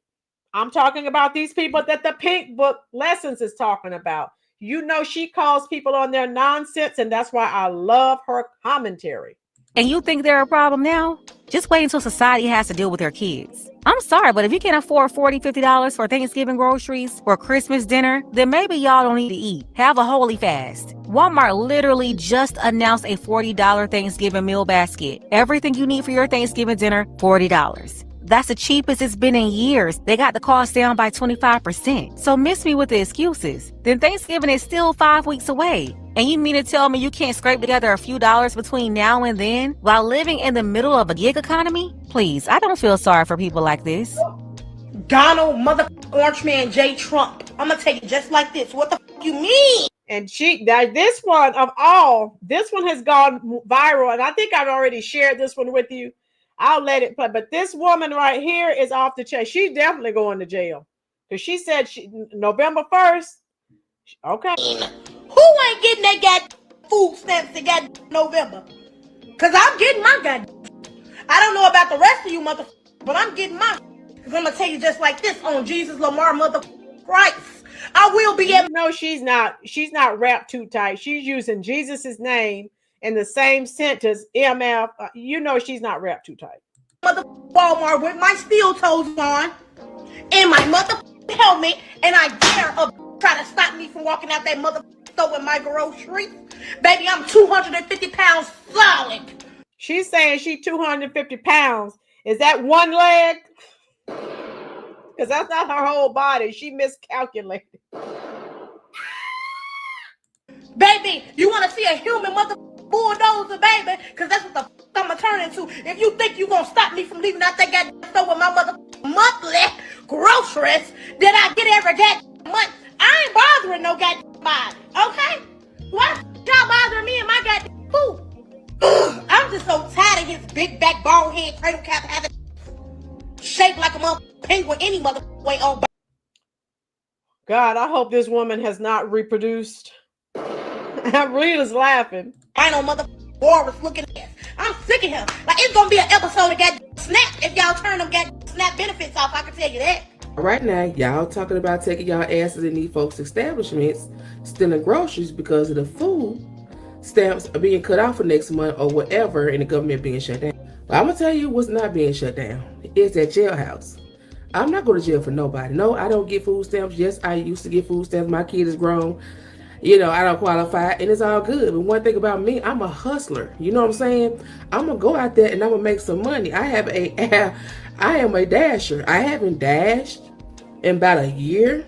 I'm talking about these people that the Pink Book Lessons is talking about. You know, she calls people on their nonsense, and that's why I love her commentary. And you think they're a problem now? Just wait until society has to deal with their kids. I'm sorry, but if you can't afford $40, $50 for Thanksgiving groceries or Christmas dinner, then maybe y'all don't need to eat. Have a holy fast. Walmart literally just announced a $40 Thanksgiving meal basket. Everything you need for your Thanksgiving dinner, $40. That's the cheapest it's been in years. They got the cost down by 25%. So miss me with the excuses. Then Thanksgiving is still 5 weeks away. And you mean to tell me you can't scrape together a few dollars between now and then while living in the middle of a gig economy? Please, I don't feel sorry for people like this. Donald Orange Man J. Trump. I'm gonna tell you just like this. What the you mean? And this one of all, this one has gone viral, and I think I've already shared this one with you. I'll let it play. But this woman right here is off the chain. She's definitely going to jail because she said November 1st. Okay. Who ain't getting that goddamn food stamps in goddamn November? Because I'm getting my goddamn. I don't know about the rest of you motherfuckers, but I'm getting my. Because I'm going to tell you just like this on Jesus Lamar mother Christ. I will be able. No, she's not wrapped too tight. She's using Jesus's name in the same sentence, MF. You know she's not wrapped too tight. Mother Walmart with my steel toes on and my mother helmet, and I dare try to stop me from walking out that mother store with my groceries. Baby, I'm 250 pounds solid. She's saying she 250 pounds. Is that one leg? Because that's not her whole body. She miscalculated. Baby, you want to see a human mother bulldozer, baby? Because that's what the I'm going to turn into. If you think you're going to stop me from leaving out that goddamn store with my mother monthly groceries that I get every goddamn month, I ain't bothering no goddamn body, okay? Why y'all bothering me and my goddamn food? I'm just so tired of his big back, bald head, cradle cap, having shaped like a mother penguin any mother way on. God, I hope this woman has not reproduced. Rita's laughing. I know mother Boris looking at. I'm sick of him. Like, it's gonna be an episode of Got Snap if y'all turn them Got Snap benefits off. I can tell you that. Right now, y'all talking about taking y'all asses in these folks' establishments, stealing groceries because of the food stamps are being cut off for next month or whatever, and the government being shut down. But I'm gonna tell you what's not being shut down. It's that jailhouse. I'm not going to jail for nobody. No, I don't get food stamps. Yes, I used to get food stamps. My kid is grown. You know, I don't qualify, and it's all good. But one thing about me, I'm a hustler. You know what I'm saying? I'm gonna go out there and I'm gonna make some money. I am a dasher. I haven't dashed in about a year,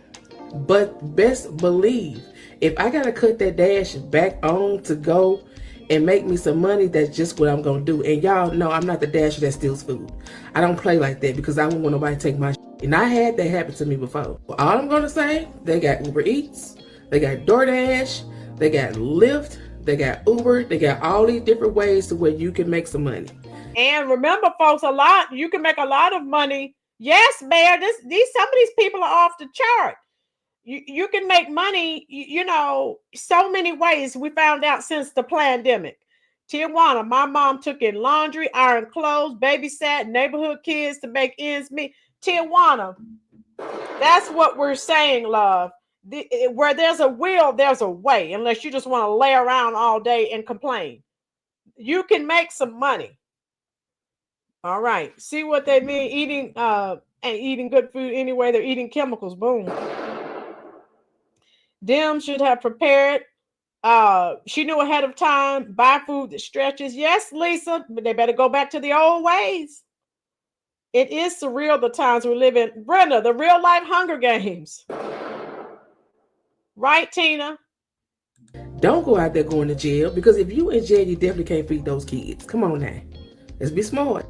but best believe if I gotta cut that dash back on to go and make me some money, that's just what I'm gonna do. And y'all know I'm not the dasher that steals food. I don't play like that because I don't want nobody to take my shit. And I had that happen to me before. Well, all I'm gonna say, they got Uber Eats, they got DoorDash, they got Lyft, they got Uber, they got all these different ways to where you can make some money. And remember, folks, you can make a lot of money. Yes, Mayor, some of these people are off the chart. You can make money, you know, so many ways. We found out since the pandemic. Tijuana, my mom took in laundry, ironed clothes, babysat neighborhood kids to make ends meet. Tijuana, that's what we're saying, love. Where there's a will, there's a way, unless you just want to lay around all day and complain. You can make some money. All right. See what they mean? Eating good food anyway. They're eating chemicals. Boom. Dem should have prepared. She knew ahead of time. Buy food that stretches. Yes, Lisa, but they better go back to the old ways. It is surreal the times we live in. Brenda, the real life Hunger Games. Right, Tina? Don't go out there going to jail, because if you in jail, you definitely can't feed those kids. Come on now. Let's be smart.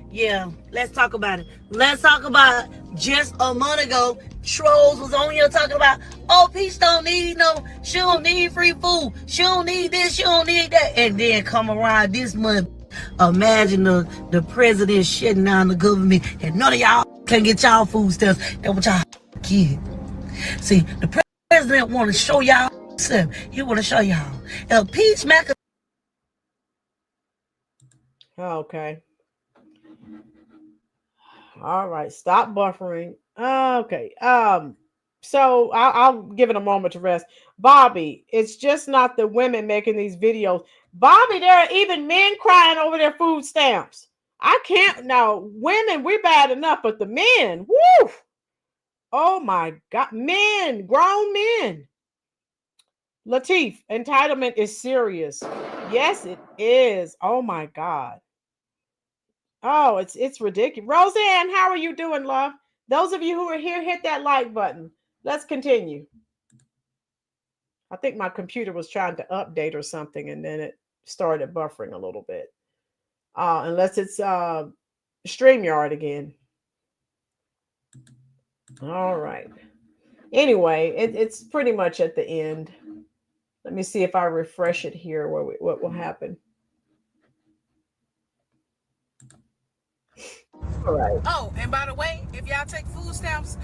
Yeah, let's talk about it. Let's talk about just a month ago, Trolls was on here talking about, oh, Peach she don't need free food. She don't need this, she don't need that. And then come around this month, imagine the president shutting down the government and none of y'all can get y'all food stamps. That's what y'all get. See, the president want to show y'all something. He want to show y'all. Peach Mac. Okay. All right, stop buffering. Okay. So I'll give it a moment to rest. Bobby, it's just not the women making these videos. Bobby, there are even men crying over their food stamps. I can't now. Women, we're bad enough, but the men, woo! Oh my God, men, grown men. Lateef, entitlement is serious. Yes, it is. Oh my God. Oh, it's ridiculous. Roseanne, how are you doing, love? Those of you who are here, hit that like button. Let's continue. I think my computer was trying to update or something, and then it started buffering a little bit. Unless it's StreamYard again. All right. Anyway, it's pretty much at the end. Let me see if I refresh it here, what will happen. All right. Oh, and by the way, if y'all take food stamps.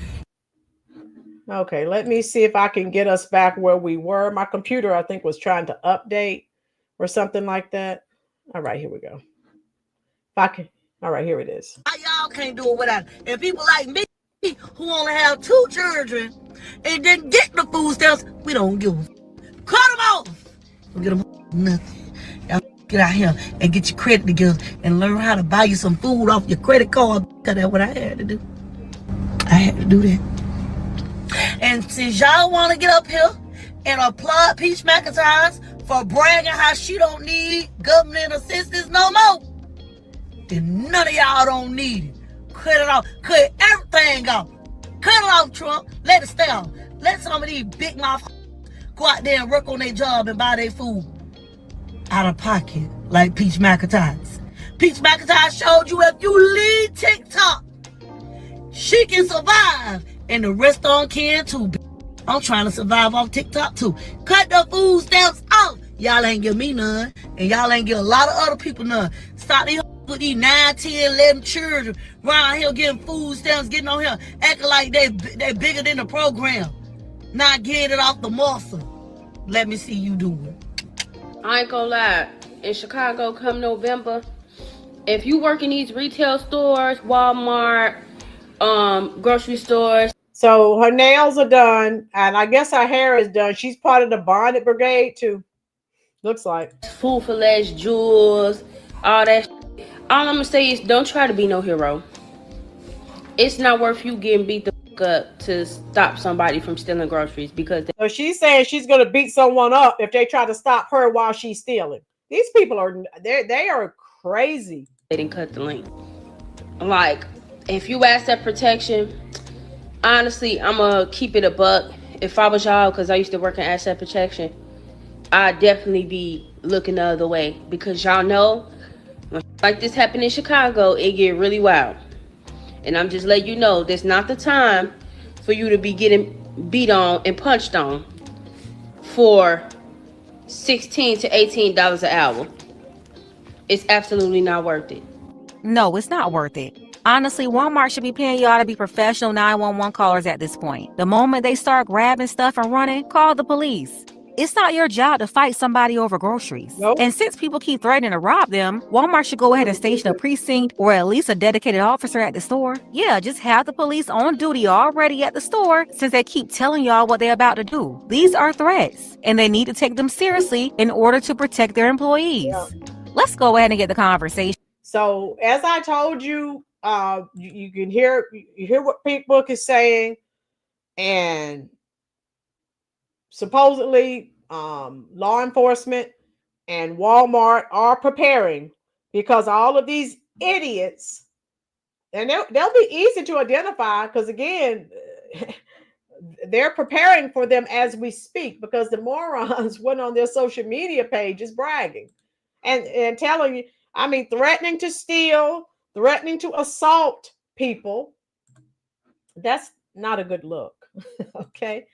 Okay, let me see if I can get us back where we were. My computer, I think, was trying to update or something like that. All right, here we go. If I can. All right, here it is. Y'all can't do it without it. And people like me who only have 2 children and didn't get the food stamps, we don't give them. Cut them off. Don't get them nothing. Y'all get out here and get your credit together and learn how to buy you some food off your credit card. Because that's what I had to do. I had to do that. And since y'all want to get up here and applaud Peach McIntyre for bragging how she don't need government assistance no more, then none of y'all don't need it. Cut it off. Cut everything off. Cut it off, Trump. Let it stay off. Let some of these big mouth go out there and work on their job and buy their food out of pocket like Peach McIntyre. Peach McIntyre showed you if you leave TikTok, she can survive. And the rest on can too. I'm trying to survive off TikTok too. Cut the food stamps off. Y'all ain't give me none. And y'all ain't give a lot of other people none. Stop these with these 9, 10, 11 children around here getting food stamps, getting on here, acting like they bigger than the program. Now get it off the muscle. Let me see you do it. I ain't gonna lie. In Chicago, come November, if you work in these retail stores, Walmart, grocery stores. So her nails are done, and I guess her hair is done. She's part of the bonded brigade too. Looks like. Food for less, jewels, all that. All I'm gonna say is don't try to be no hero. It's not worth you getting beat the fuck up to stop somebody from stealing groceries because So she's saying she's going to beat someone up if they try to stop her while she's stealing. These people are they are crazy. they didn't cut the link. Like, if you asset protection, honestly, I'm gonna keep it a buck. If I was y'all, because I used to work in asset protection, I'd definitely be looking the other way because y'all know when like this happened in Chicago, it get really wild. And I'm just letting you know, this not the time for you to be getting beat on and punched on for $16 to $18 an hour. It's absolutely not worth it. No, it's not worth it. Honestly, Walmart should be paying y'all to be professional 911 callers at this point. The moment they start grabbing stuff and running, call the police. It's not your job to fight somebody over groceries. Nope. And since people keep threatening to rob them, Walmart should go ahead and station a precinct or at least a dedicated officer at the store. Yeah, just have the police on duty already at the store since they keep telling y'all what they're about to do. These are threats, and they need to take them seriously in order to protect their employees. Yeah. Let's go ahead and get the conversation. So as I told you, you can hear what Pink Book is saying, and supposedly law enforcement and Walmart are preparing because all of these idiots, and they'll be easy to identify because again, they're preparing for them as we speak because the morons went on their social media pages bragging and telling you, I mean, threatening to steal, threatening to assault people. That's not a good look. Okay.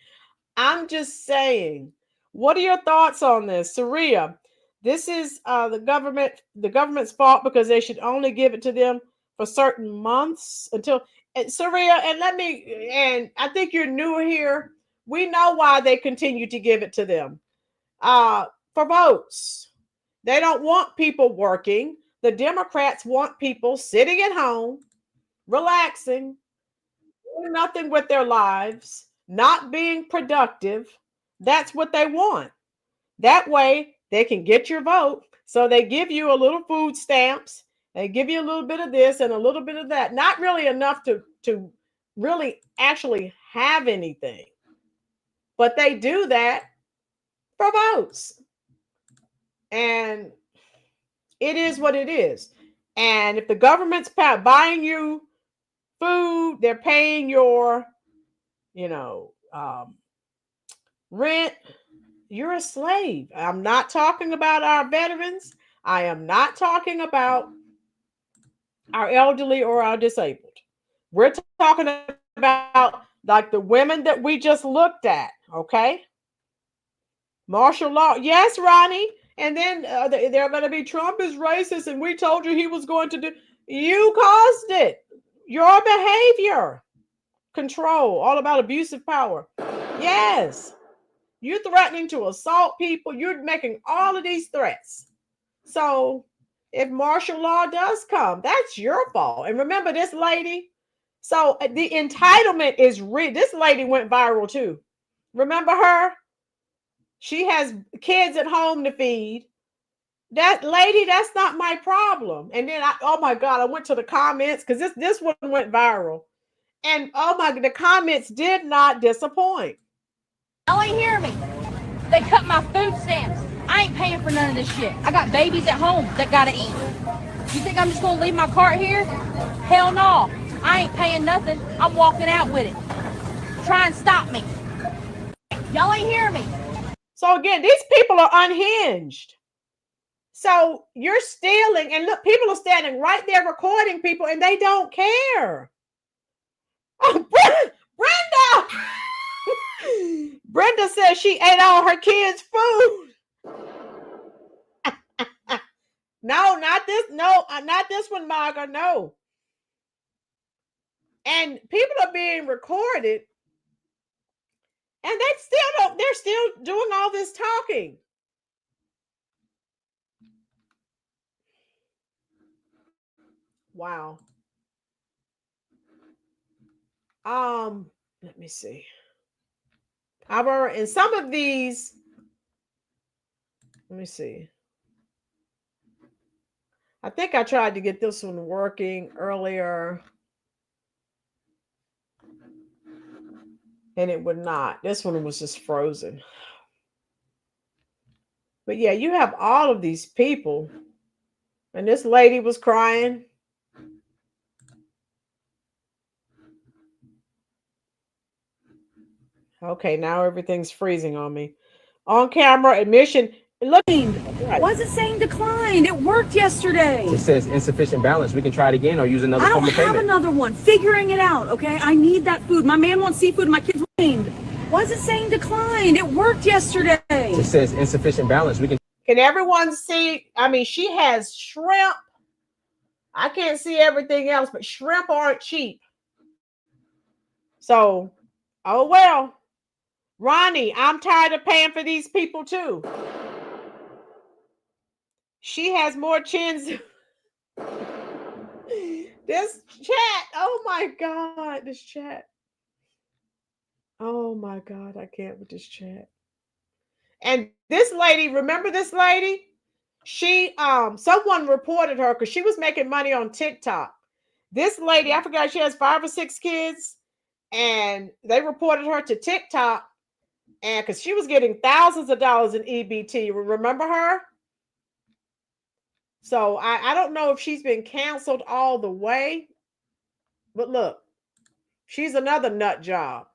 I'm just saying, what are your thoughts on this? Saria, this is the government's fault because they should only give it to them for certain months until Saria, and I think you're new here. We know why they continue to give it to them. For votes. They don't want people working. The Democrats want people sitting at home, relaxing, doing nothing with their lives, not being productive. That's what they want. That way they can get your vote. So they give you a little food stamps. They give you a little bit of this and a little bit of that. Not really enough to really actually have anything. But they do that for votes. And it is what it is. And if the government's buying you food, they're paying your, rent, you're a slave. I'm not talking about our veterans. I am not talking about our elderly or our disabled. We're talking about like the women that we just looked at, okay? Martial law. Yes, Ronnie. And then they're going to be Trump is racist and we told you he was going to do. You caused it. Your behavior. Control. All about abusive power. Yes. You're threatening to assault people. You're making all of these threats. So if martial law does come, that's your fault. And remember this lady. So the entitlement is real. This lady went viral too. Remember her? She has kids at home to feed. That lady, that's not my problem. And then oh my God, I went to the comments because this one went viral. And the comments did not disappoint. Y'all ain't hear me. They cut my food stamps. I ain't paying for none of this shit. I got babies at home that gotta eat. You think I'm just gonna leave my cart here? Hell no. I ain't paying nothing. I'm walking out with it. Try and stop me. Y'all ain't hear me. So again, these people are unhinged. So you're stealing, and look, people are standing right there recording people, and they don't care. Oh, Brenda! Brenda says she ate all her kids' food. No, not this. No, not this one, Marga. No. And people are being recorded. And they still don't, they're still doing all this talking. Wow. Let me see. However, in some of these, let me see. I think I tried to get this one working earlier, and it would not. This one was just frozen. But yeah, you have all of these people, and this lady was crying. Okay, now everything's freezing on me. On camera admission. Look, Why is it saying declined? It worked yesterday. It says insufficient balance. We can try it again or use another I don't form of have payment. another one. Figuring it out, okay? I need that food. My man wants seafood. My kids want. Why is it saying declined? It worked yesterday. It says insufficient balance. We can. Can everyone see? I mean, she has shrimp. I can't see everything else, but shrimp aren't cheap. So, oh well. Ronnie, I'm tired of paying for these people too. She has more chins. This chat. Oh my God. This chat. Oh my God. I can't with this chat. And this lady, remember this lady? She, someone reported her because she was making money on TikTok. This lady, I forgot, she has 5 or 6 kids, and they reported her to TikTok, and because she was getting thousands of dollars in EBT. Remember her? So I don't know if she's been canceled all the way, but look, she's another nut job.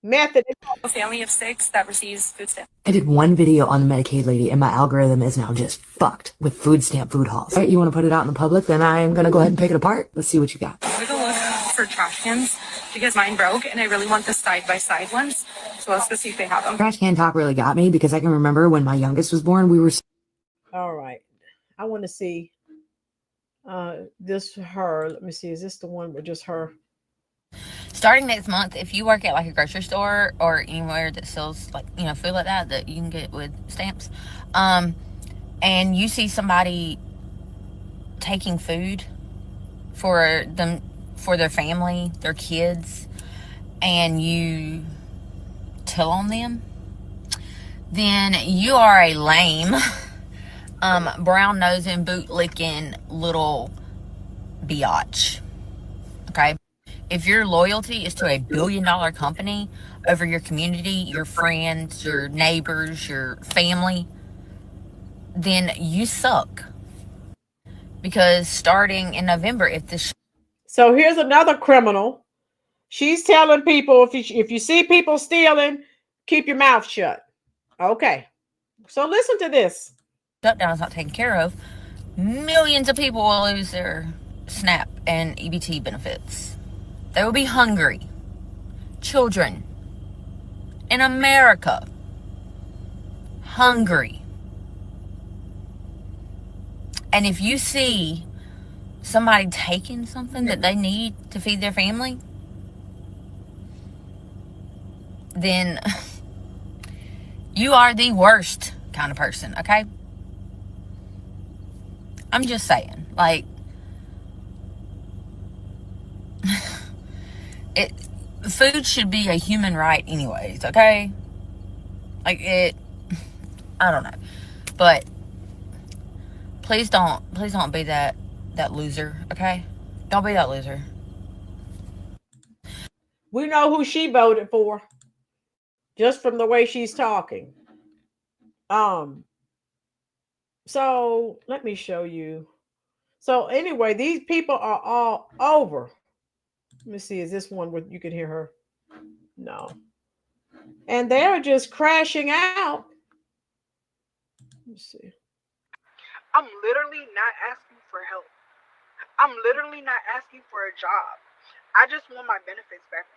Method. A family of 6 that receives food stamps. I did one video on the Medicaid lady, and my algorithm is now just fucked with food stamp food hauls. All right, you want to put it out in the public? Then I'm going to go ahead and pick it apart. Let's see what you got. I'm going to go look for trash cans because mine broke, and I really want the side-by-side ones. So let's go see if they have them. Trash can talk really got me because I can remember when my youngest was born, we were... All right. I want to see this her. Let me see. Is this the one with just her? Starting next month, if you work at like a grocery store or anywhere that sells like, you know, food like that you can get with stamps, and you see somebody taking food for them, for their family, their kids, and you tell on them, then you are a lame, brown nosing, boot licking little biatch. Okay. If your loyalty is to a $1 billion company over your community, your friends, your neighbors, your family, then you suck. Because starting in November, if this... So here's another criminal. She's telling people, if you see people stealing, keep your mouth shut. Okay. So listen to this. Shutdown is not taken care of. Millions of people will lose their SNAP and EBT benefits. They will be hungry. Children in America, hungry. And if you see somebody taking something that they need to feed their family, then you are the worst kind of person, okay? I'm just saying, like, food should be a human right anyways, okay? Like, I don't know. But please don't be that loser, okay? Don't be that loser. We know who she voted for just from the way she's talking. So let me show you. So anyway, these people are all over. Let me see. Is this one where you can hear her? No. And they're just crashing out. Let me see. I'm literally not asking for help. I'm literally not asking for a job. I just want my benefits back.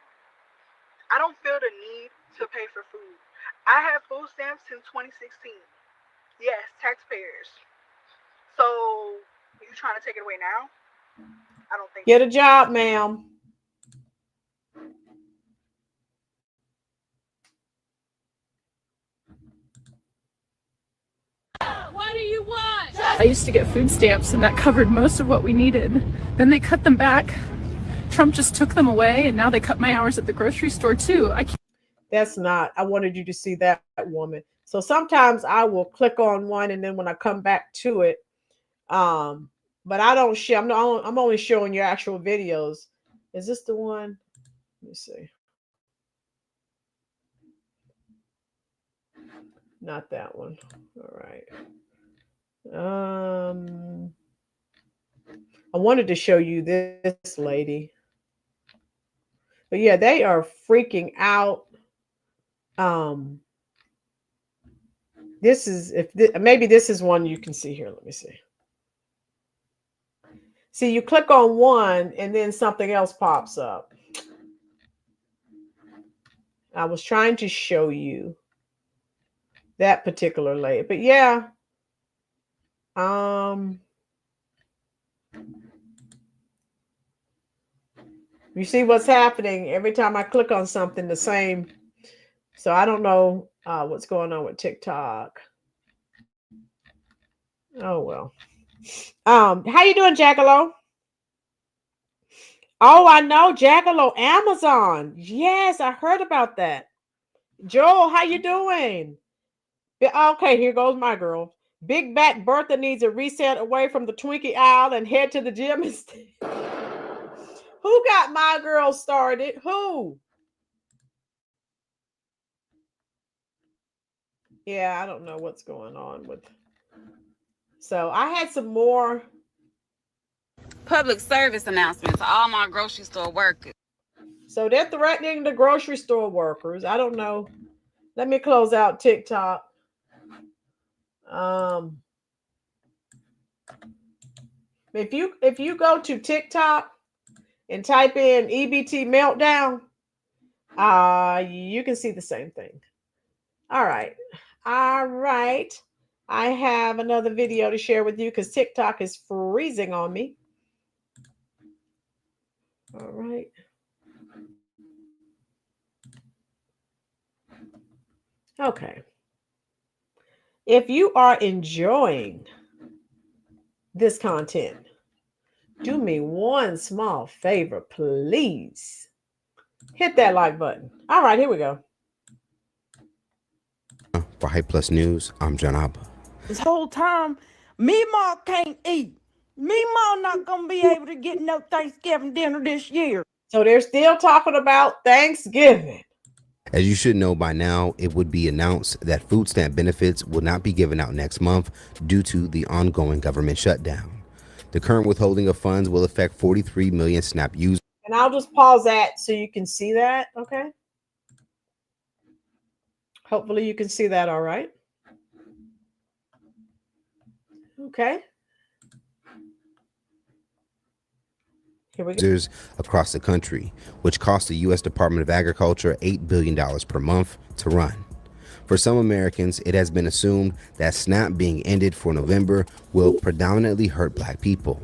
I don't feel the need to pay for food. I have food stamps since 2016. Yes, taxpayers. So, you trying to take it away now? I don't think Get a job, ma'am. What do you want? I used to get food stamps and that covered most of what we needed. Then they cut them back. Trump just took them away and now they cut my hours at the grocery store too. That's not, I wanted you to see that woman. So sometimes I will click on one and then when I come back to it, but I don't share, I'm only showing your actual videos. Is this the one? Let me see. Not that one. All right. I wanted to show you this lady. But yeah, they are freaking out. This is maybe this is one you can see here. Let me see. See, you click on one and then something else pops up. I was trying to show you that particular lady, but yeah. You see what's happening every time I click on something the same. So I don't know what's going on with TikTok. Oh, well. How you doing, Jackalow? Oh, I know, Jackalow, Amazon. Yes, I heard about that. Joel, how you doing? Okay, here goes my girl. Big Back Bertha needs a reset away from the Twinkie aisle and head to the gym instead. Who got my girl started? Who? Yeah, I don't know what's going on with. So I had some more public service announcement to all my grocery store workers. So they're threatening the grocery store workers. I don't know. Let me close out TikTok. If you go to TikTok and type in EBT meltdown, you can see the same thing. All right. I have another video to share with you because TikTok is freezing on me. All right. Okay. If you are enjoying this content, do me one small favor, please. Hit that like button. All right, here we go. For Hype Plus News, I'm John Abba. This whole time, Meemaw can't eat. Meemaw not gonna be able to get no Thanksgiving dinner this year. So they're still talking about Thanksgiving. As you should know by now, it would be announced that food stamp benefits will not be given out next month due to the ongoing government shutdown. The current withholding of funds will affect 43 million SNAP users. And I'll just pause that so you can see that, okay? Hopefully you can see that all right. Okay. Here we go. Across the country, which cost the U.S. Department of Agriculture $8 billion per month to run. For some Americans, it has been assumed that SNAP being ended for November will predominantly hurt Black people.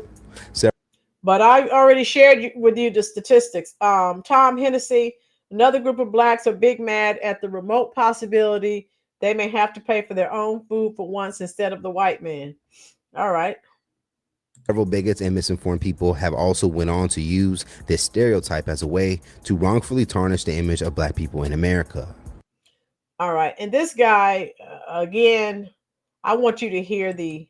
But I already shared with you the statistics. Tom Hennessy, another group of Blacks are big mad at the remote possibility they may have to pay for their own food for once instead of the white man. All right. Several bigots and misinformed people have also went on to use this stereotype as a way to wrongfully tarnish the image of Black people in America. All right. And this guy, again, I want you to hear the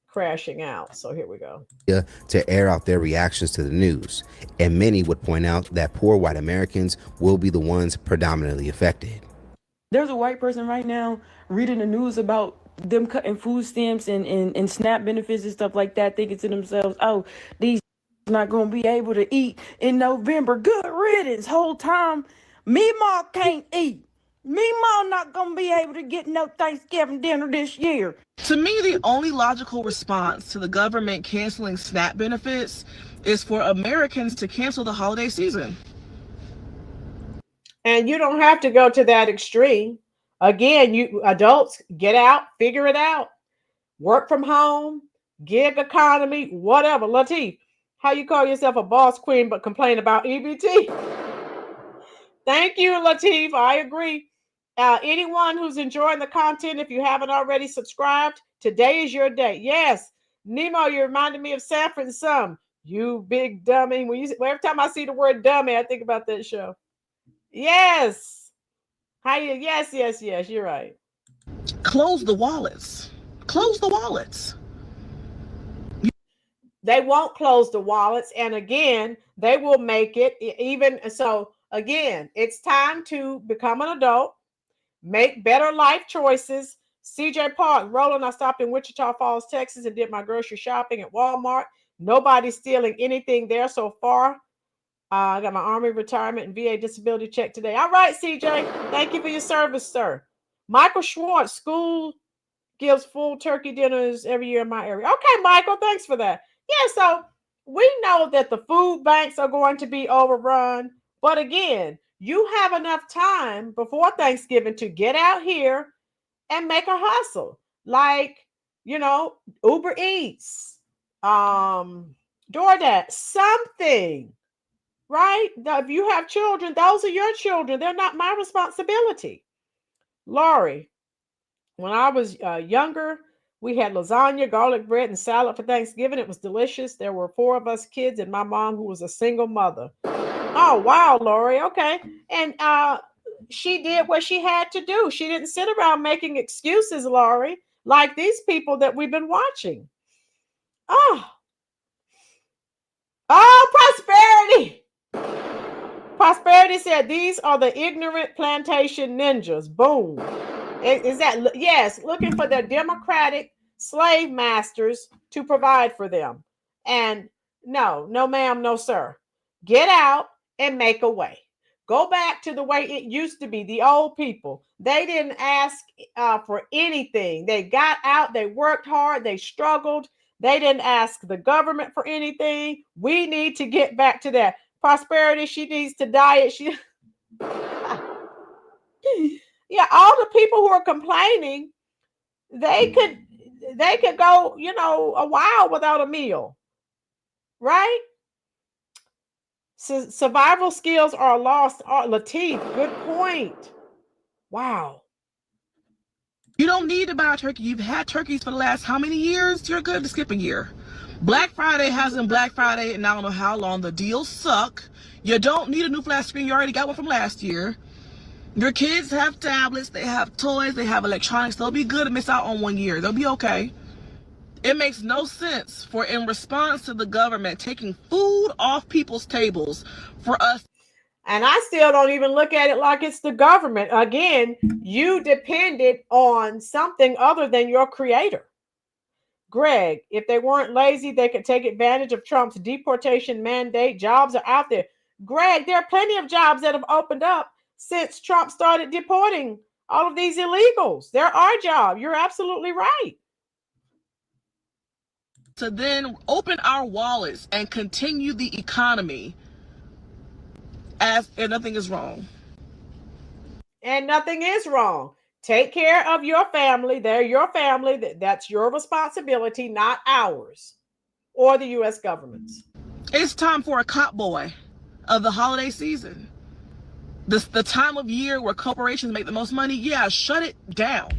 crashing out. So here we go. To air out their reactions to the news. And many would point out that poor white Americans will be the ones predominantly affected. There's a white person right now reading the news about them cutting food stamps and SNAP benefits and stuff like that, thinking to themselves, oh, these not going to be able to eat in November. Good riddance. Whole time, Meemaw can't eat. Meemaw not going to be able to get no Thanksgiving dinner this year. To me, the only logical response to the government canceling SNAP benefits is for Americans to cancel the holiday season. And you don't have to go to that extreme. Again, you adults, get out, figure it out. Work from home, gig economy, whatever. Latif, how you call yourself a boss queen but complain about EBT? Thank you, Latif. I agree. Anyone who's enjoying the content, if you haven't already subscribed Today is your day. Yes, Nemo, you reminded me of Sanford and Son. You big dummy. Every time I see the word dummy, I think about that show. Yes. Yes, you're right. Close the wallets. Close the wallets. They won't close the wallets. And again, they will make it even. So again, it's time to become an adult, make better life choices. CJ Park, Rolynn, I stopped in Wichita Falls, Texas, and did my grocery shopping at Walmart. Nobody's stealing anything there so far. I got my Army retirement and VA disability check today. All right, CJ. Thank you for your service, sir. Michael Schwartz, school gives full turkey dinners every year in my area. Okay, Michael, thanks for that. Yeah, so we know that the food banks are going to be overrun. But again, you have enough time before Thanksgiving to get out here and make a hustle. Like, Uber Eats, DoorDash, something. Right? If you have children, those are your children. They're not my responsibility. Laurie, when I was younger, we had lasagna, garlic bread, and salad for Thanksgiving. It was delicious. There were 4 of us kids and my mom, who was a single mother. Oh, wow, Laurie. Okay. And she did what she had to do. She didn't sit around making excuses, Laurie, like these people that we've been watching. Oh, prosperity. Prosperity said, these are the ignorant plantation ninjas. Boom. Is that, yes, looking for their democratic slave masters to provide for them. And no, ma'am, no, sir. Get out and make a way. Go back to the way it used to be. The old people, they didn't ask for anything. They got out, they worked hard, they struggled. They didn't ask the government for anything. We need to get back to that. Prosperity, she needs to diet. Yeah, all the people who are complaining, they could go, a while without a meal, right? So survival skills are lost. Lateef, good point. Wow. You don't need to buy a turkey. You've had turkeys for the last how many years? You're good to skip a year. Black Friday hasn't Black Friday, and I don't know how long. The deals suck. You don't need a new flat screen. You already got one from last year. Your kids have tablets, they have toys, they have electronics. They'll be good to miss out on 1 year. They'll be okay. It makes no sense for, in response to the government taking food off people's tables, for us. And I still don't even look at it like it's the government. Again, you depended on something other than your creator. Greg, if they weren't lazy, they could take advantage of Trump's deportation mandate. Jobs are out there. Greg, there are plenty of jobs that have opened up since Trump started deporting all of these illegals. There are jobs. You're absolutely right. To then open our wallets and continue the economy as if nothing is wrong. And nothing is wrong. Take care of your family. They're your family. That's your responsibility, not ours or the U.S. government's. It's time for a cop boy of the holiday season. The time of year where corporations make the most money. Yeah, shut it down.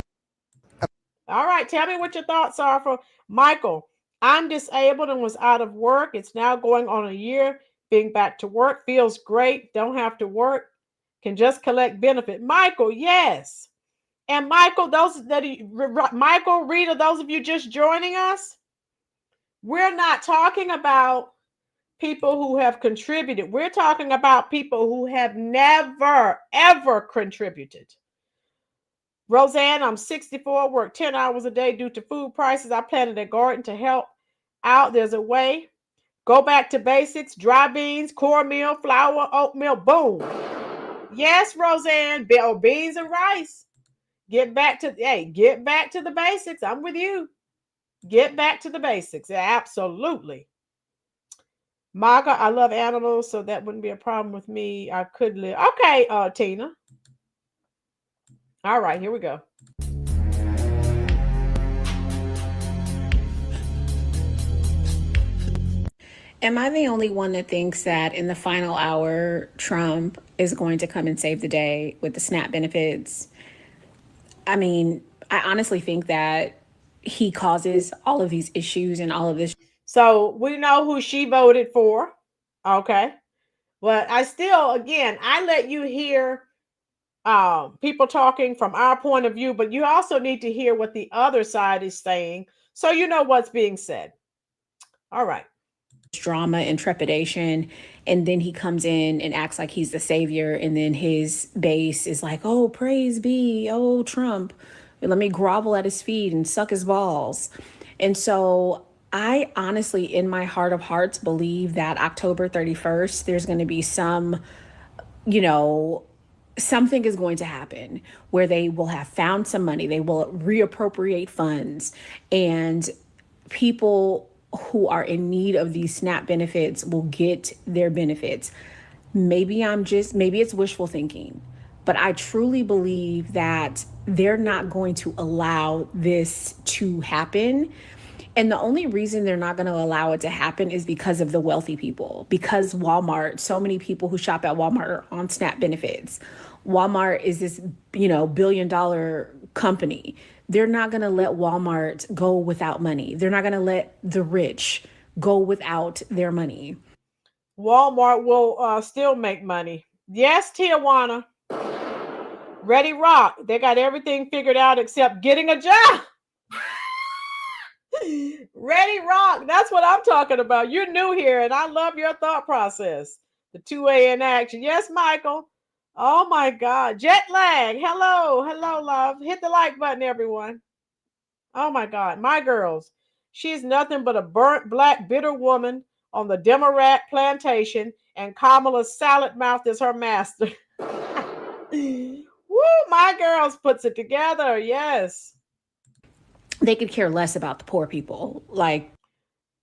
All right, tell me what your thoughts are for Michael. I'm disabled and was out of work. It's now going on a year. Being back to work feels great. Don't have to work. Can just collect benefit. Michael, yes. And Michael, Michael, Rita, those of you just joining us, we're not talking about people who have contributed. We're talking about people who have never, ever contributed. Roseanne, I'm 64, work 10 hours a day due to food prices. I planted a garden to help out. There's a way. Go back to basics. Dry beans, cornmeal, flour, oatmeal, boom. Yes, Roseanne, beans and rice. Get back to the basics. I'm with you. Get back to the basics. Absolutely. Maga, I love animals, so that wouldn't be a problem with me. I could live. Okay, Tina. All right, here we go. Am I the only one that thinks that in the final hour, Trump is going to come and save the day with the SNAP benefits? I mean, I honestly think that he causes all of these issues and all of this. So we know who she voted for. Okay. But I still, again, I let you hear people talking from our point of view, but you also need to hear what the other side is saying so you know what's being said. All right. Drama and trepidation, and then he comes in and acts like he's the savior, and then his base is like, oh, praise be, oh, Trump, let me grovel at his feet and suck his balls. And so I honestly, in my heart of hearts, believe that October 31st, there's going to be some, something is going to happen where they will have found some money, they will reappropriate funds, and people who are in need of these SNAP benefits will get their benefits. Maybe it's wishful thinking, but I truly believe that they're not going to allow this to happen. And the only reason they're not going to allow it to happen is because of the wealthy people, because Walmart, so many people who shop at Walmart are on SNAP benefits. Walmart is this, $1 billion company. They're not going to let Walmart go without money. They're not going to let the rich go without their money. Walmart will still make money. Yes, Tijuana. Ready Rock. They got everything figured out except getting a job. Ready Rock. That's what I'm talking about. You're new here, and I love your thought process. The 2A in action. Yes, Michael. Oh my God. Jet lag. Hello. Hello, love. Hit the like button, everyone. Oh my God. My girls. She's nothing but a burnt black bitter woman on the Democrat plantation, and Kamala's salad mouth is her master. Woo, my girls puts it together. Yes. They could care less about the poor people.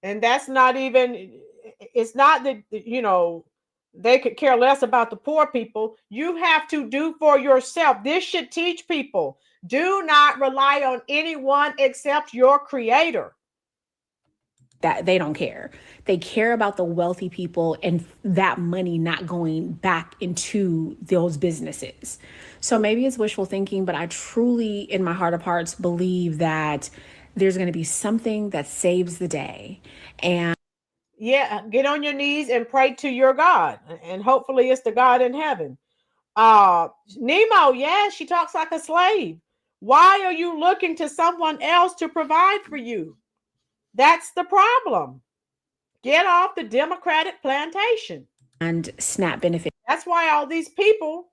And that's not even, it's not that, they could care less about the poor people. You have to do for yourself. This should teach people. Do not rely on anyone except your creator. That they don't care. They care about the wealthy people and that money not going back into those businesses. So maybe it's wishful thinking, but I truly, in my heart of hearts, believe that there's going to be something that saves the day. And yeah, get on your knees and pray to your God, and hopefully it's the God in heaven. Nemo, yeah, she talks like a slave. Why are you looking to someone else to provide for you? That's the problem. Get off the Democratic plantation. And SNAP benefits. That's why all these people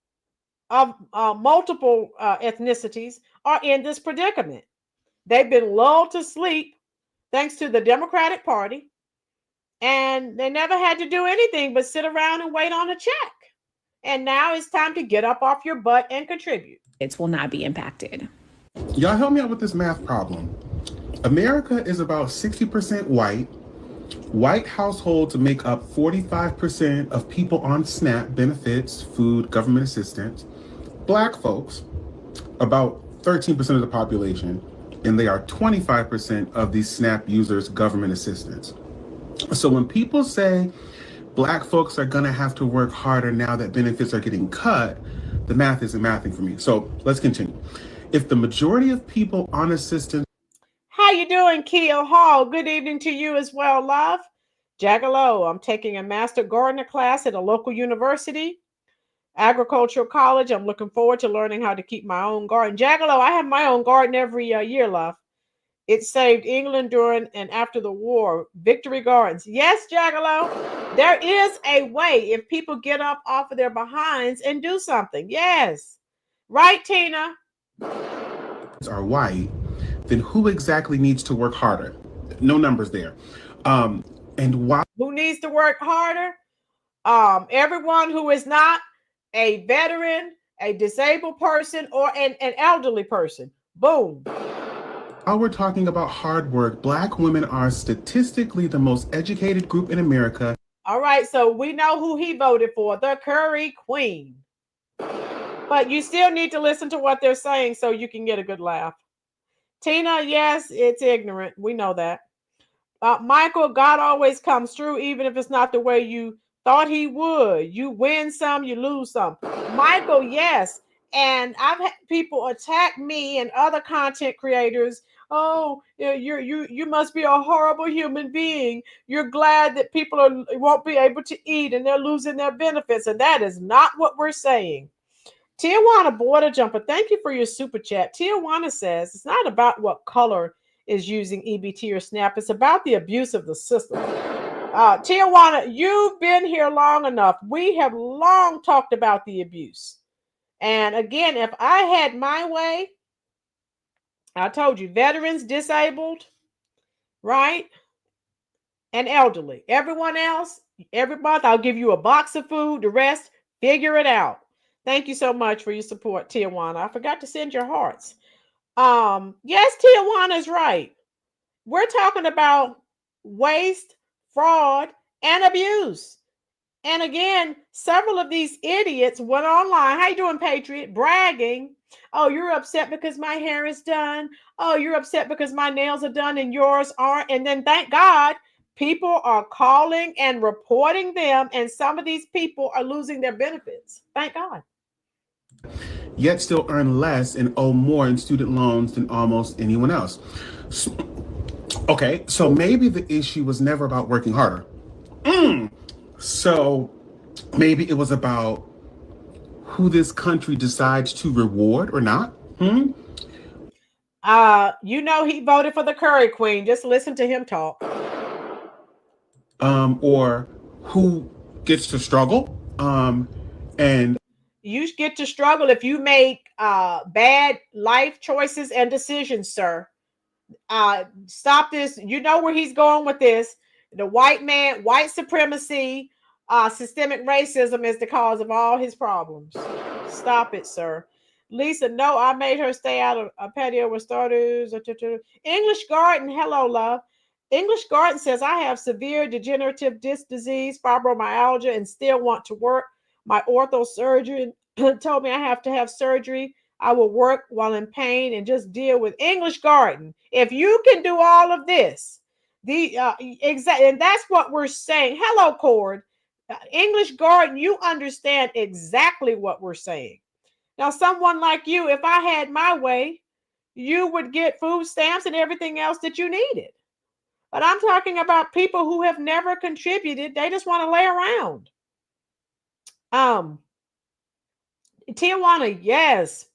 of multiple ethnicities are in this predicament. They've been lulled to sleep thanks to the Democratic Party, and they never had to do anything but sit around and wait on a check. And now it's time to get up off your butt and contribute. It will not be impacted. Y'all help me out with this math problem. America is about 60% white. White households make up 45% of people on SNAP benefits, food, government assistance. Black folks, about 13% of the population, and they are 25% of these SNAP users' government assistance. So when people say Black folks are gonna have to work harder now that benefits are getting cut, the math isn't mathing for me. So let's continue. If the majority of people on assistance. How you doing, Keel Hall? Good evening to you as well, love. Jagalo, I'm taking a master gardener class at a local university, agricultural college. I'm looking forward to learning how to keep my own garden. Jagalo, I have my own garden every year, love. It saved England during and after the war. Victory Gardens. Yes, Jagalo, there is a way if people get up off of their behinds and do something. Yes. Right, Tina? Are white, then who exactly needs to work harder? No numbers there. And why? Who needs to work harder? Everyone who is not a veteran, a disabled person, or an elderly person. Boom. While we're talking about hard work, Black women are statistically the most educated group in America. All right, so we know who he voted for, the Curry Queen. But you still need to listen to what they're saying so you can get a good laugh. Tina, yes, it's ignorant. We know that. Michael, God always comes through, even if it's not the way you thought he would. You win some, you lose some. Michael, yes. And I've had people attack me and other content creators Oh, yeah, you must be a horrible human being. You're glad that people won't be able to eat and they're losing their benefits. And that is not what we're saying. Tijuana Border Jumper, thank you for your super chat. Tijuana says it's not about what color is using EBT or SNAP. It's about the abuse of the system. Tijuana, you've been here long enough. We have long talked about the abuse. And again, if I had my way, I told you, veterans, disabled, right? And elderly. Everyone else, every month, I'll give you a box of food. The rest, figure it out. Thank you so much for your support, Tijuana. I forgot to send your hearts. Yes, Tijuana is right. We're talking about waste, fraud, and abuse. And again, several of these idiots went online. How you doing, Patriot? Bragging. Oh, you're upset because my hair is done. Oh, you're upset because my nails are done and yours aren't. And then thank God, people are calling and reporting them. And some of these people are losing their benefits. Thank God. Yet still earn less and owe more in student loans than almost anyone else. Okay, so maybe the issue was never about working harder. So maybe it was about who this country decides to reward or not. You know he voted for the Curry Queen. Just listen to him talk. Or who gets to struggle. And you get to struggle if you make bad life choices and decisions, sir. Stop this. You know where he's going with this. The white man, white supremacy, systemic racism is the cause of all his problems. Stop it, sir. Lisa, no, I made her stay out of a patio with starters. English Garden, hello, love. English Garden says, I have severe degenerative disc disease, fibromyalgia, and still want to work. My ortho surgeon told me I have to have surgery. I will work while in pain and just deal with English Garden. If you can do all of this, and that's what we're saying. Hello, Cord. English Garden, you understand exactly what we're saying. Now, someone like you, if I had my way, you would get food stamps and everything else that you needed. But I'm talking about people who have never contributed. They just want to lay around. Tijuana, yes.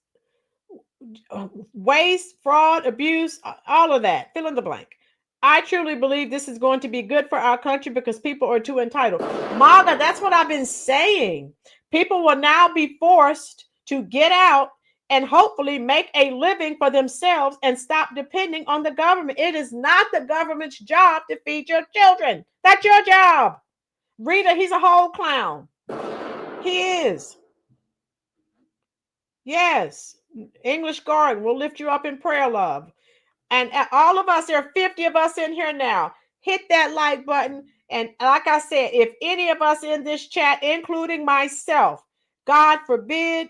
Waste, fraud, abuse, all of that. Fill in the blank. I truly believe this is going to be good for our country because people are too entitled. Maga, that's what I've been saying. People will now be forced to get out and hopefully make a living for themselves and stop depending on the government. It is not the government's job to feed your children. That's your job. Rita, he's a whole clown. He is. Yes. English Garden will lift you up in prayer, love. And all of us, there are 50 of us in here now. Hit that like button. And like I said, if any of us in this chat, including myself, God forbid,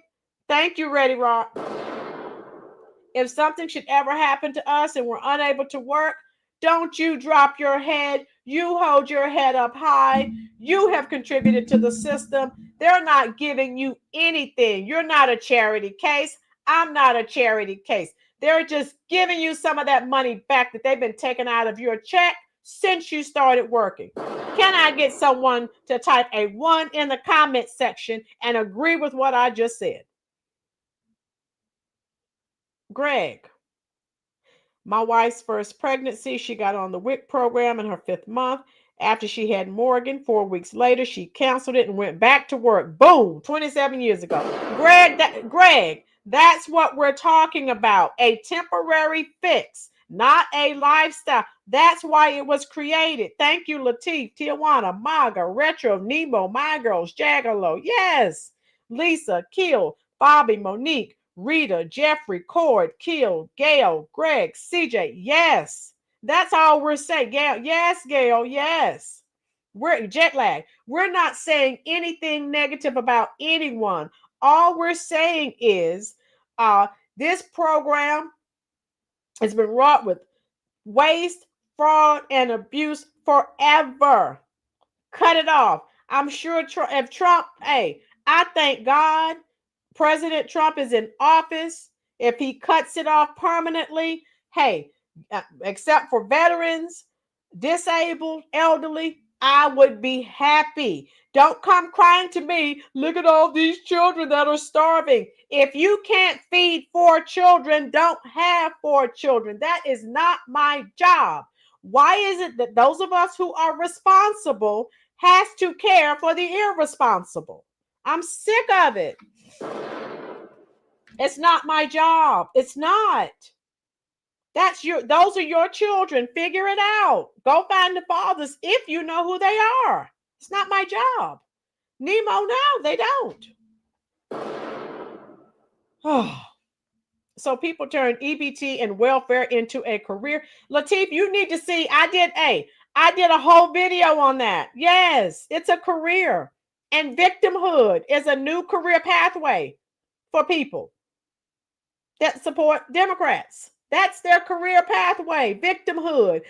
thank you, Ready Rock. If something should ever happen to us and we're unable to work, don't you drop your head. You hold your head up high. You have contributed to the system. They're not giving you anything. You're not a charity case. I'm not a charity case. They're just giving you some of that money back that they've been taking out of your check since you started working. Can I get someone to type a 1 in the comment section and agree with what I just said? Greg. My wife's first pregnancy, she got on the WIC program in her 5th month. After she had Morgan, 4 weeks later, she canceled it and went back to work. Boom, 27 years ago. Greg, that's what we're talking about. A temporary fix, not a lifestyle. That's why it was created. Thank you, Latif, Tijuana, Maga, Retro, Nemo, My Girls, Jagalo. Yes. Lisa, Kill, Bobby, Monique, Rita, Jeffrey, Cord, Kill, Gail, Greg, CJ. Yes. That's all we're saying. Gail, yes, Gail, yes. We're jet lag. We're not saying anything negative about anyone. All we're saying is this program has been wrought with waste, fraud, and abuse forever. Cut it off. I'm sure if Trump, I thank God President Trump is in office. If he cuts it off permanently, hey, except for veterans, disabled, elderly, I would be happy. Don't come crying to me. Look at all these children that are starving. If you can't feed 4 children, don't have 4 children. That is not my job. Why is it that those of us who are responsible has to care for the irresponsible? I'm sick of it. It's not my job. It's not. Those are your children. Figure it out. Go find the fathers if you know who they are. It's not my job. Nemo, no, they don't. Oh. So people turn EBT and welfare into a career. Lateef, you need to see, I did a whole video on that. Yes, it's a career. And victimhood is a new career pathway for people that support Democrats. That's their career pathway, victimhood.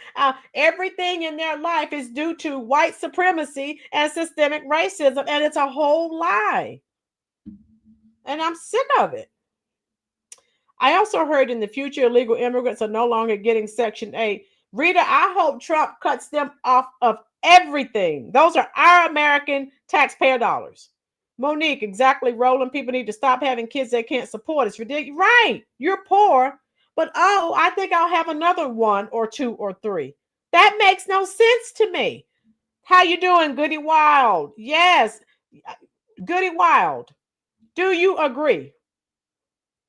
Everything in their life is due to white supremacy and systemic racism, and it's a whole lie. And I'm sick of it. I also heard in the future, illegal immigrants are no longer getting Section 8. Rita, I hope Trump cuts them off of everything. Those are our American taxpayer dollars. Monique, exactly, Rolynn. People need to stop having kids they can't support. It's ridiculous. Right. You're poor. But, I think I'll have another 1 or 2 or 3. That makes no sense to me. How you doing, Goody Wild? Yes. Goody Wild. Do you agree?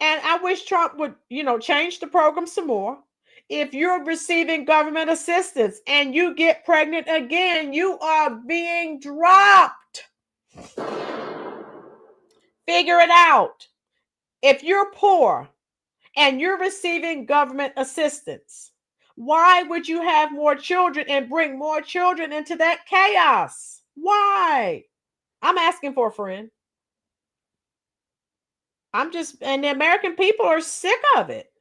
And I wish Trump would, change the program some more. If you're receiving government assistance and you get pregnant again, you are being dropped. Figure it out. If you're poor and you're receiving government assistance, why would you have more children and bring more children into that chaos? Why? I'm asking for a friend. And the American people are sick of it.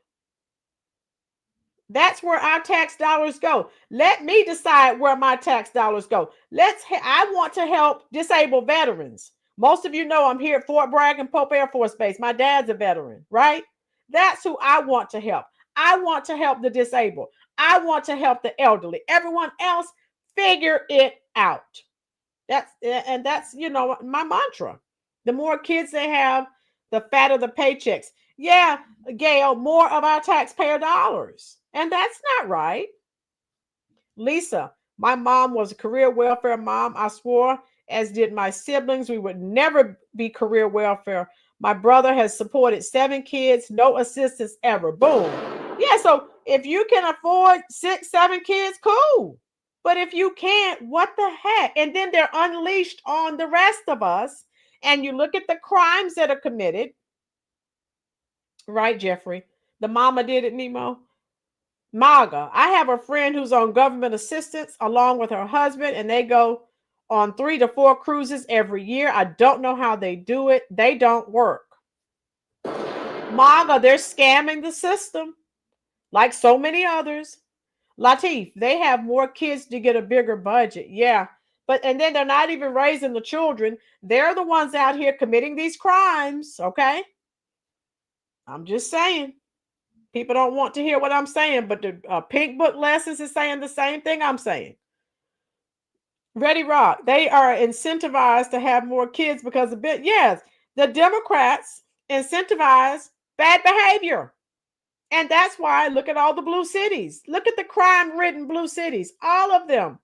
That's where our tax dollars go. Let me decide where my tax dollars go. I want to help disabled veterans. Most of you know I'm here at Fort Bragg and Pope Air Force Base. My dad's a veteran, right? That's who I want to help. I want to help the disabled. I want to help the elderly. Everyone else, figure it out. That's my mantra. The more kids they have, the fatter the paychecks. Yeah, Gail, more of our taxpayer dollars. And that's not right. Lisa, my mom was a career welfare mom. I swore, as did my siblings, we would never be career welfare. My brother has supported 7 kids, no assistance ever. Boom. Yeah, so if you can afford 6, 7 kids, cool. But if you can't, what the heck? And then they're unleashed on the rest of us. And you look at the crimes that are committed. Right, Jeffrey? The mama did it, Nemo. MAGA. I have a friend who's on government assistance along with her husband, and they go on 3 to 4 cruises every year. I don't know how they do it. They don't work. MAGA, they're scamming the system like so many others. Lateef, they have more kids to get a bigger budget. Yeah. And then they're not even raising the children. They're the ones out here committing these crimes. Okay. I'm just saying. People don't want to hear what I'm saying, but the Pink Book Lessons is saying the same thing I'm saying. Ready Rock, they are incentivized to have more kids because of it. Yes, the Democrats incentivize bad behavior. And that's why, look at all the blue cities. Look at the crime-ridden blue cities, all of them.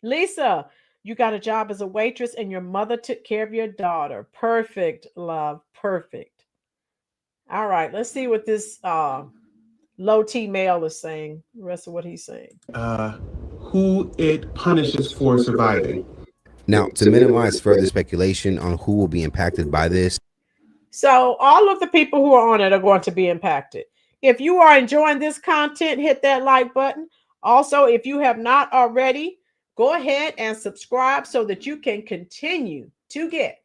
Lisa, you got a job as a waitress and your mother took care of your daughter. Perfect, love, perfect. All right, let's see what this low T male is saying. The rest of what he's saying. Who it punishes for surviving. Now, to minimize further speculation on who will be impacted by this. So all of the people who are on it are going to be impacted. If you are enjoying this content, hit that like button. Also, if you have not already, go ahead and subscribe so that you can continue to get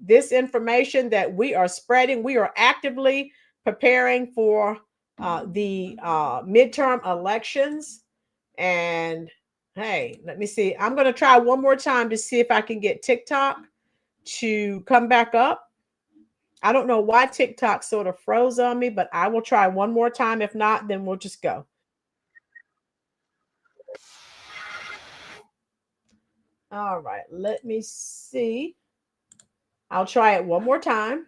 this information that we are spreading. We are actively preparing for the midterm elections. And hey, let me see. I'm going to try one more time to see if I can get TikTok to come back up. I don't know why TikTok sort of froze on me, but I will try one more time. If not, then we'll just go. All right, let me see. I'll try it one more time.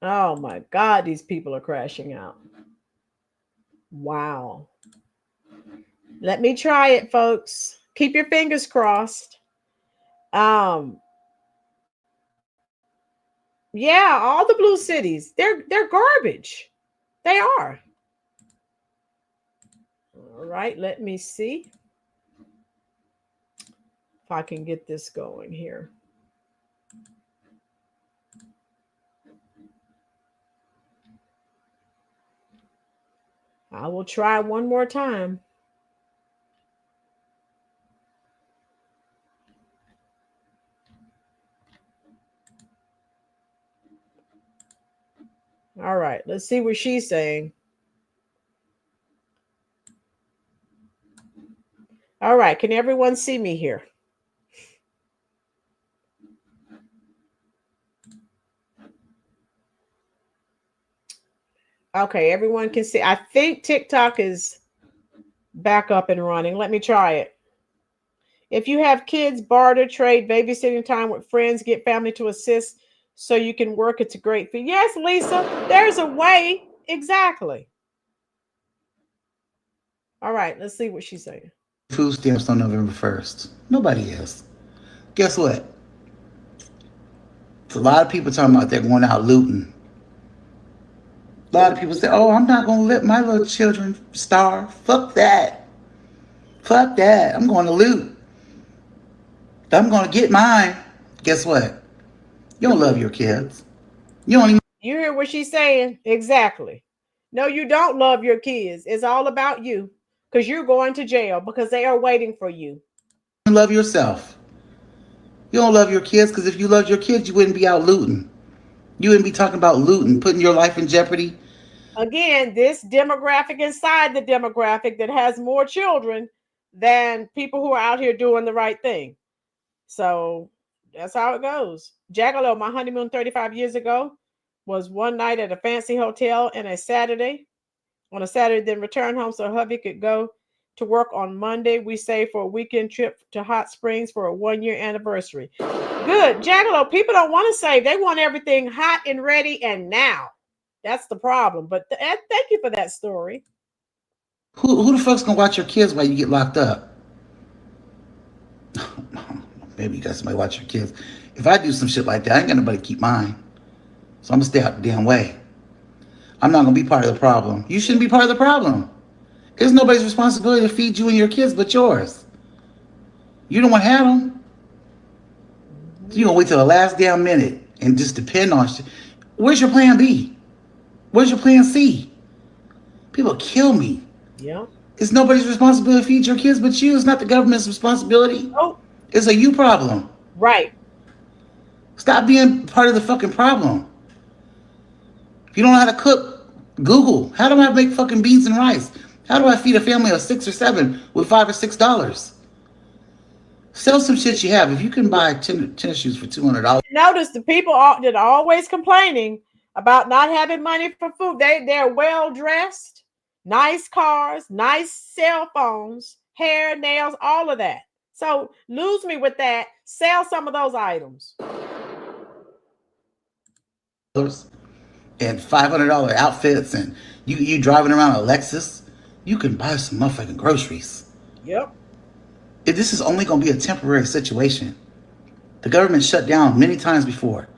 Oh my God, these people are crashing out. Wow. Let me try it, folks. Keep your fingers crossed. Yeah, all the blue cities, they're garbage. They are. All right, let me see if I can get this going here. I will try one more time. All right, let's see what she's saying. All right, can everyone see me here? Okay, everyone can see. I think TikTok is back up and running. Let me try it. If you have kids, barter, trade, babysitting time with friends, get family to assist so you can work. It's a great thing. Yes, Lisa, there's a way. Exactly. All right, let's see what she's saying. Food stamps on November 1st. Nobody is. Guess what? It's a lot of people talking about they're going out looting. A lot of people say, oh, I'm not going to let my little children starve. Fuck that. Fuck that. I'm going to loot. I'm going to get mine. Guess what? You don't love your kids. You don't even. You hear what she's saying? Exactly. No, you don't love your kids. It's all about you because you're going to jail because they are waiting for you. Love yourself. You don't love your kids because if you loved your kids, you wouldn't be out looting. You wouldn't be talking about looting, putting your life in jeopardy. Again, this demographic inside the demographic that has more children than people who are out here doing the right thing. So that's how it goes. Jackalope, my honeymoon 35 years ago was one night at a fancy hotel on a Saturday, then return home so hubby could go to work on Monday. We saved for a weekend trip to Hot Springs for a 1-year anniversary. Good. Jackalope, people don't want to save. They want everything hot and ready and now. That's the problem. But thank you for that story. Who the fuck's gonna watch your kids while you get locked up? Maybe you got somebody watch your kids. If I do some shit like that, I ain't got nobody to keep mine. So I'm gonna stay out the damn way. I'm not gonna be part of the problem. You shouldn't be part of the problem. It's nobody's responsibility to feed you and your kids but yours. You don't want to have them. So you gonna wait till the last damn minute and just depend on shit. Where's your plan B? Where's your plan C? People kill me. Yeah. It's nobody's responsibility to feed your kids but you. It's not the government's responsibility. Oh. It's a you problem. Right. Stop being part of the fucking problem. If you don't know how to cook, Google. How do I make fucking beans and rice? How do I feed a family of 6 or 7 with $5 or $6? Sell some shit you have. If you can buy tennis shoes for $200. Notice the people that are always complaining about not having money for food. They're well dressed, nice cars, nice cell phones, hair, nails, all of that. So lose me with that. Sell some of those items. And $500 outfits, and you driving around a Lexus, you can buy some motherfucking groceries. Yep. If this is only going to be a temporary situation. The government shut down many times before.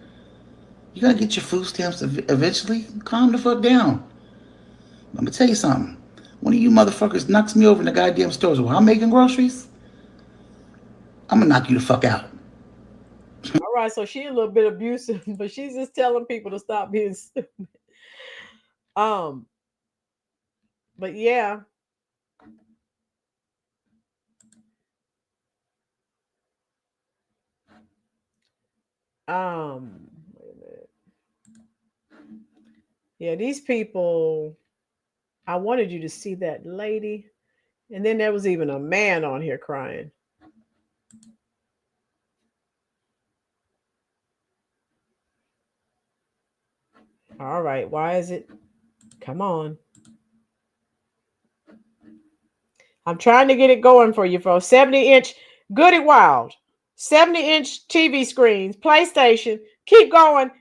You got to get your food stamps eventually. Calm the fuck down. I'm going to tell you something. One of you motherfuckers knocks me over in the goddamn stores while I'm making groceries, I'm going to knock you the fuck out. All right, so she's a little bit abusive, but she's just telling people to stop being stupid. But yeah. Wait a minute. Yeah, these people, I wanted you to see that lady. And then there was even a man on here crying. All right. Why is it? Come on. I'm trying to get it going for you, folks. 70-inch Goody Wild. 70-inch TV screens, PlayStation. Keep going.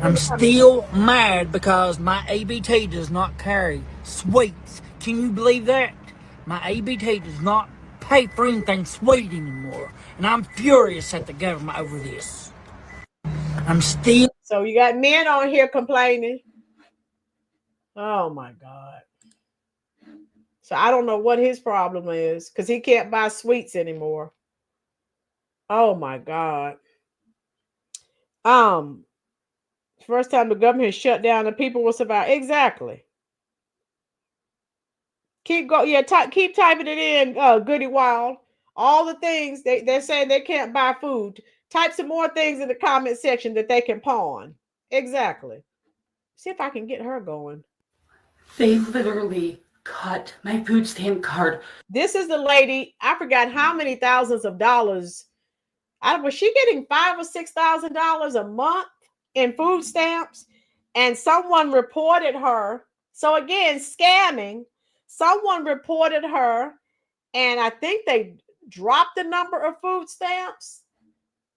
I'm still mad because my ABT does not carry sweets. Can you believe that? My ABT does not pay for anything sweet anymore. And I'm furious at the government over this. I'm still... So you got men on here complaining. Oh my God. So I don't know what his problem is because he can't buy sweets anymore. Oh my God. First time the government shut down and people will survive. Exactly. Keep typing it in, Goody Wild. All the things they're saying they can't buy food. Type some more things in the comment section that they can pawn. Exactly. See if I can get her going. They literally cut my food stamp card. This is the lady, I forgot how many thousands of dollars. Was she getting $5,000 or $6,000 a month in food stamps? And someone reported her. So again, scamming. Someone reported her, and I think they dropped the number of food stamps.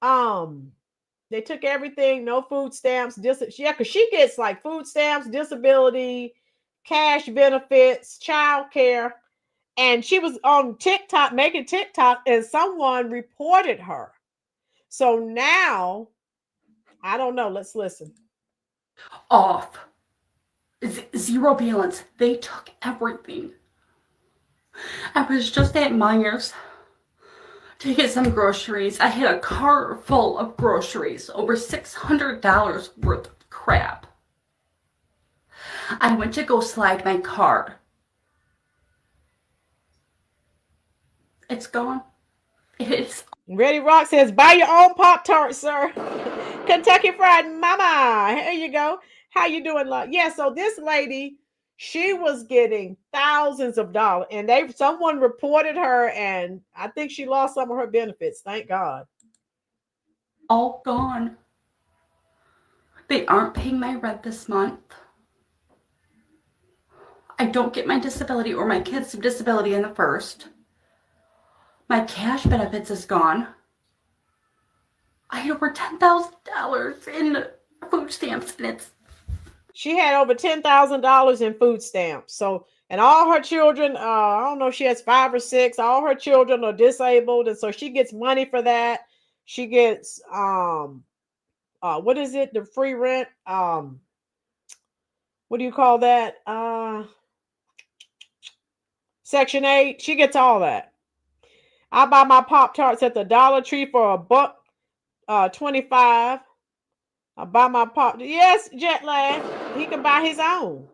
They took everything, no food stamps. Yeah, because she gets like food stamps, disability, cash benefits, child care. And she was on TikTok, making TikTok, and someone reported her. So now, I don't know. Let's listen. Off. Zero balance. They took everything. I was just at Myers to get some groceries. I had a cart full of groceries, over $600 worth of crap. I went to go slide my card. It's gone. It's Ready Rock says, buy your own Pop-Tart, sir. Kentucky Fried Mama. Here you go. How you doing, love? Yeah, so this lady, she was getting thousands of dollars, and someone reported her, and I think she lost some of her benefits. Thank God. all gone. They aren't paying my rent this month. I don't get my disability or my kids' disability in the first. My cash benefits is gone. I had over $10,000 in food stamps, and she had over $10,000 in food stamps. So, and all her children, I don't know if she has 5 or 6, all her children are disabled. And so she gets money for that. She gets, what is it? The free rent. What do you call that? Section 8. She gets all that. I buy my Pop-Tarts at the Dollar Tree for $1.25. I buy my pop. Yes, Jet Lag. He can buy his own.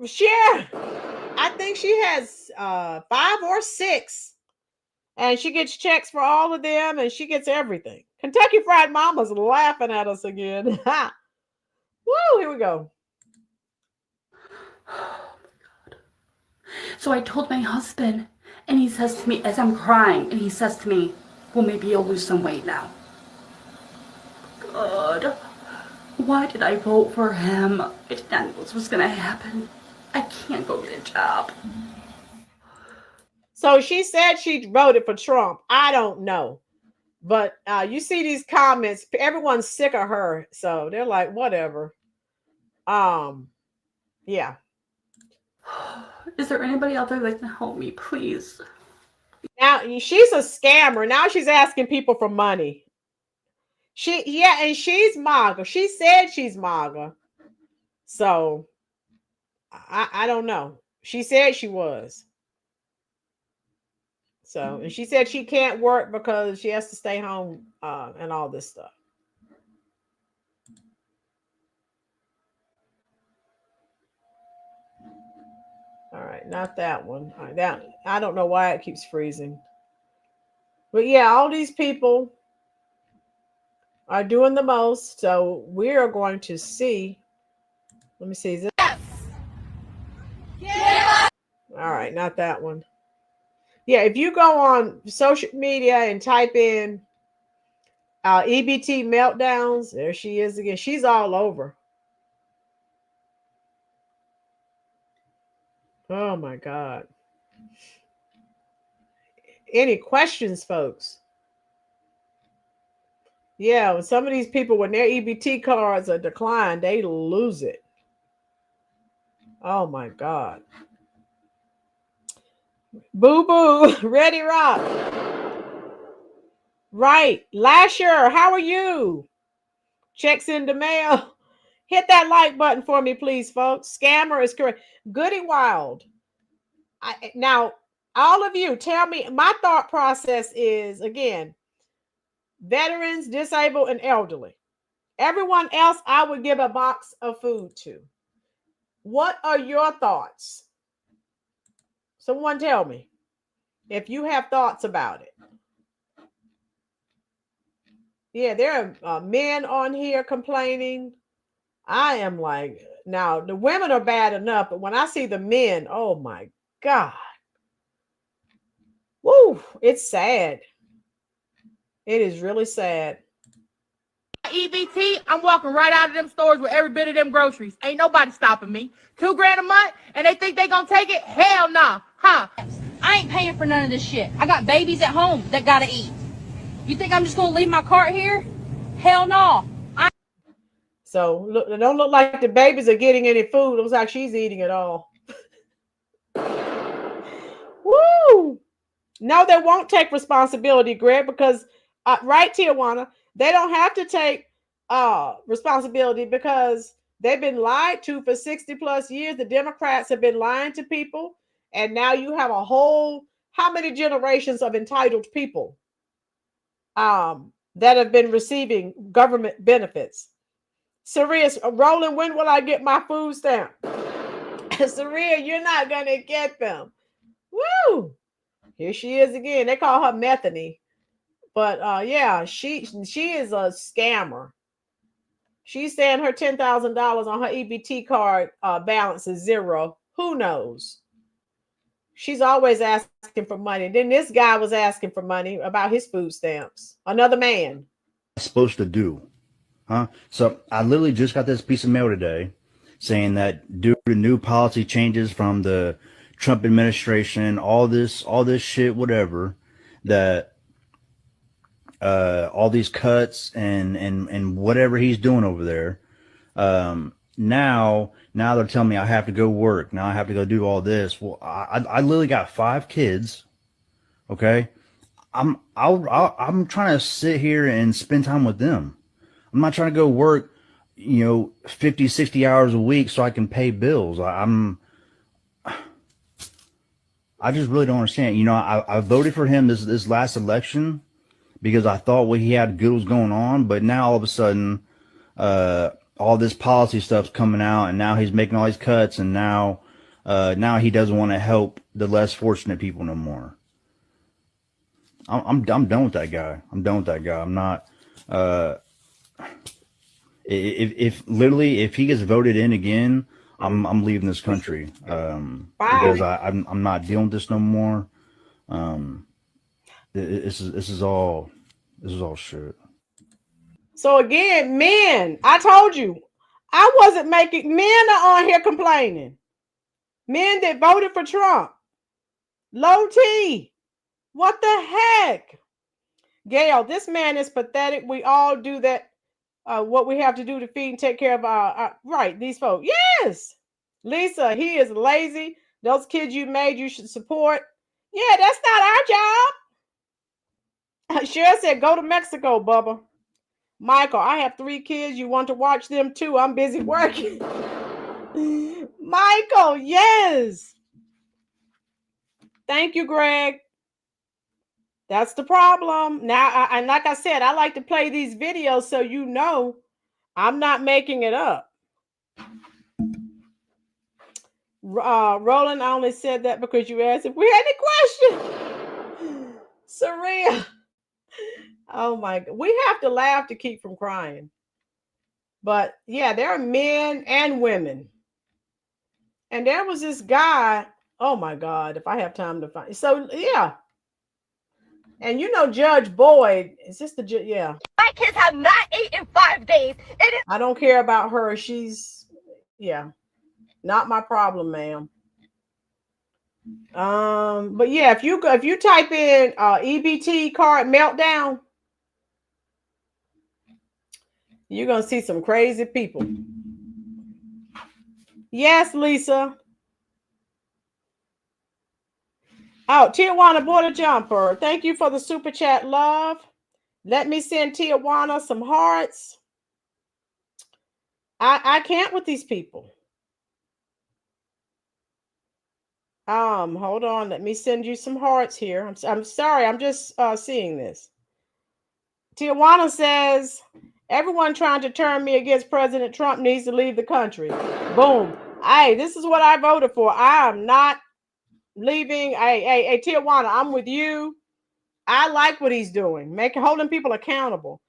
Sure. I think she has 5 or 6. And she gets checks for all of them, and she gets everything. Kentucky Fried Mama's laughing at us again. Woo, here we go. So I told my husband, and he says to me, as I'm crying, and he says to me, well, maybe you'll lose some weight now. God, why did I vote for him? I did not know this was going to happen. I can't go get a job. So she said she voted for Trump. I don't know. But you see these comments, everyone's sick of her. So they're like, whatever. Yeah. Is there anybody out there that can help me, please? Now, she's a scammer. Now she's asking people for money. And she's MAGA. She said she's MAGA. So, I don't know. She said she was. So, and she said she can't work because she has to stay home and all this stuff. All right, not that one. All right, I don't know why it keeps freezing. But yeah, all these people are doing the most. So we are going to see. Let me see. Is it? Yes. All right, not that one. Yeah, if you go on social media and type in EBT meltdowns, there she is again. She's all over. Oh my God. Any questions, folks? Yeah, when some of these people, when their EBT cards are declined, they lose it. Oh my God. Boo boo. Ready Rock. Right. Lasher, how are you? Checks in the mail. Hit that like button for me, please, folks. Scammer is correct. Goody Wild. Now, all of you, tell me, my thought process is, again, veterans, disabled, and elderly. Everyone else, I would give a box of food to. What are your thoughts? Someone tell me if you have thoughts about it. Yeah, there are men on here complaining. I am like, now the women are bad enough, but when I see the men, oh my God. Woo, it's sad. It is really sad. EBT, I'm walking right out of them stores with every bit of them groceries. Ain't nobody stopping me. $2,000 a month, and they think they gonna take it? Hell nah. Huh? I ain't paying for none of this shit. I got babies at home that gotta eat. You think I'm just gonna leave my cart here? Hell no. So look, it don't look like the babies are getting any food. It looks like she's eating it all. Woo! No, they won't take responsibility, Greg, because right, Tijuana, they don't have to take responsibility because they've been lied to for 60 plus years. The Democrats have been lying to people, and now you have a whole, how many generations of entitled people that have been receiving government benefits. Saria, Rolynn, when will I get my food stamp? Saria, you're not going to get them. Woo! Here she is again. They call her Methany. But yeah, she is a scammer. She's saying her $10,000 on her EBT card balance is zero. Who knows? She's always asking for money. Then this guy was asking for money about his food stamps. Another man. Supposed to do, huh? So I literally just got this piece of mail today saying that due to new policy changes from the Trump administration, all this shit, whatever, that all these cuts and whatever he's doing over there, now they're telling me I have to go work. Now I have to go do all this. Well, I literally got 5 kids. Okay. I'm trying to sit here and spend time with them. I'm not trying to go work, 50, 60 hours a week so I can pay bills. I just really don't understand. I voted for him this last election because I thought what he had good was going on, but now all of a sudden, all this policy stuff's coming out, and now he's making all these cuts, and now he doesn't want to help the less fortunate people no more. I'm done with that guy. I'm not. If he gets voted in again, I'm leaving this country because I'm not dealing with this no more. This is all shit. So again, men, I told you, I wasn't making, men are on here complaining. Men that voted for Trump. Low T. What the heck? Gail, this man is pathetic. We all do that. What we have to do to feed and take care of our right, these folks. Yes. Lisa, he is lazy. Those kids you made, you should support. Yeah, that's not our job. Cheryl said, go to Mexico, Bubba. Michael, I have 3 kids. You want to watch them too? I'm busy working. Michael, yes. Thank you, Greg. That's the problem. Now, and like I said, I like to play these videos so you know I'm not making it up. Rolynn, I only said that because you asked if we had any questions. Saria. Oh my God. We have to laugh to keep from crying. But yeah, there are men and women. And there was this guy. Oh my God, if I have time to find. So yeah. And Judge Boyd, is this the judge? Yeah. My kids have not eaten 5 days. I don't care about her. She's, yeah, not my problem, ma'am. But yeah, if you type in EBT card meltdown, you're gonna see some crazy people. Yes, Lisa. Oh, Tijuana Border Jumper. Thank you for the super chat, love. Let me send Tijuana some hearts. I can't with these people. Hold on. Let me send you some hearts here. I'm sorry. I'm just seeing this. Tijuana says, everyone trying to turn me against President Trump needs to leave the country. Boom. Hey, this is what I voted for. I am not leaving. Hey, Tijuana, I'm with you. I like what he's doing, holding people accountable.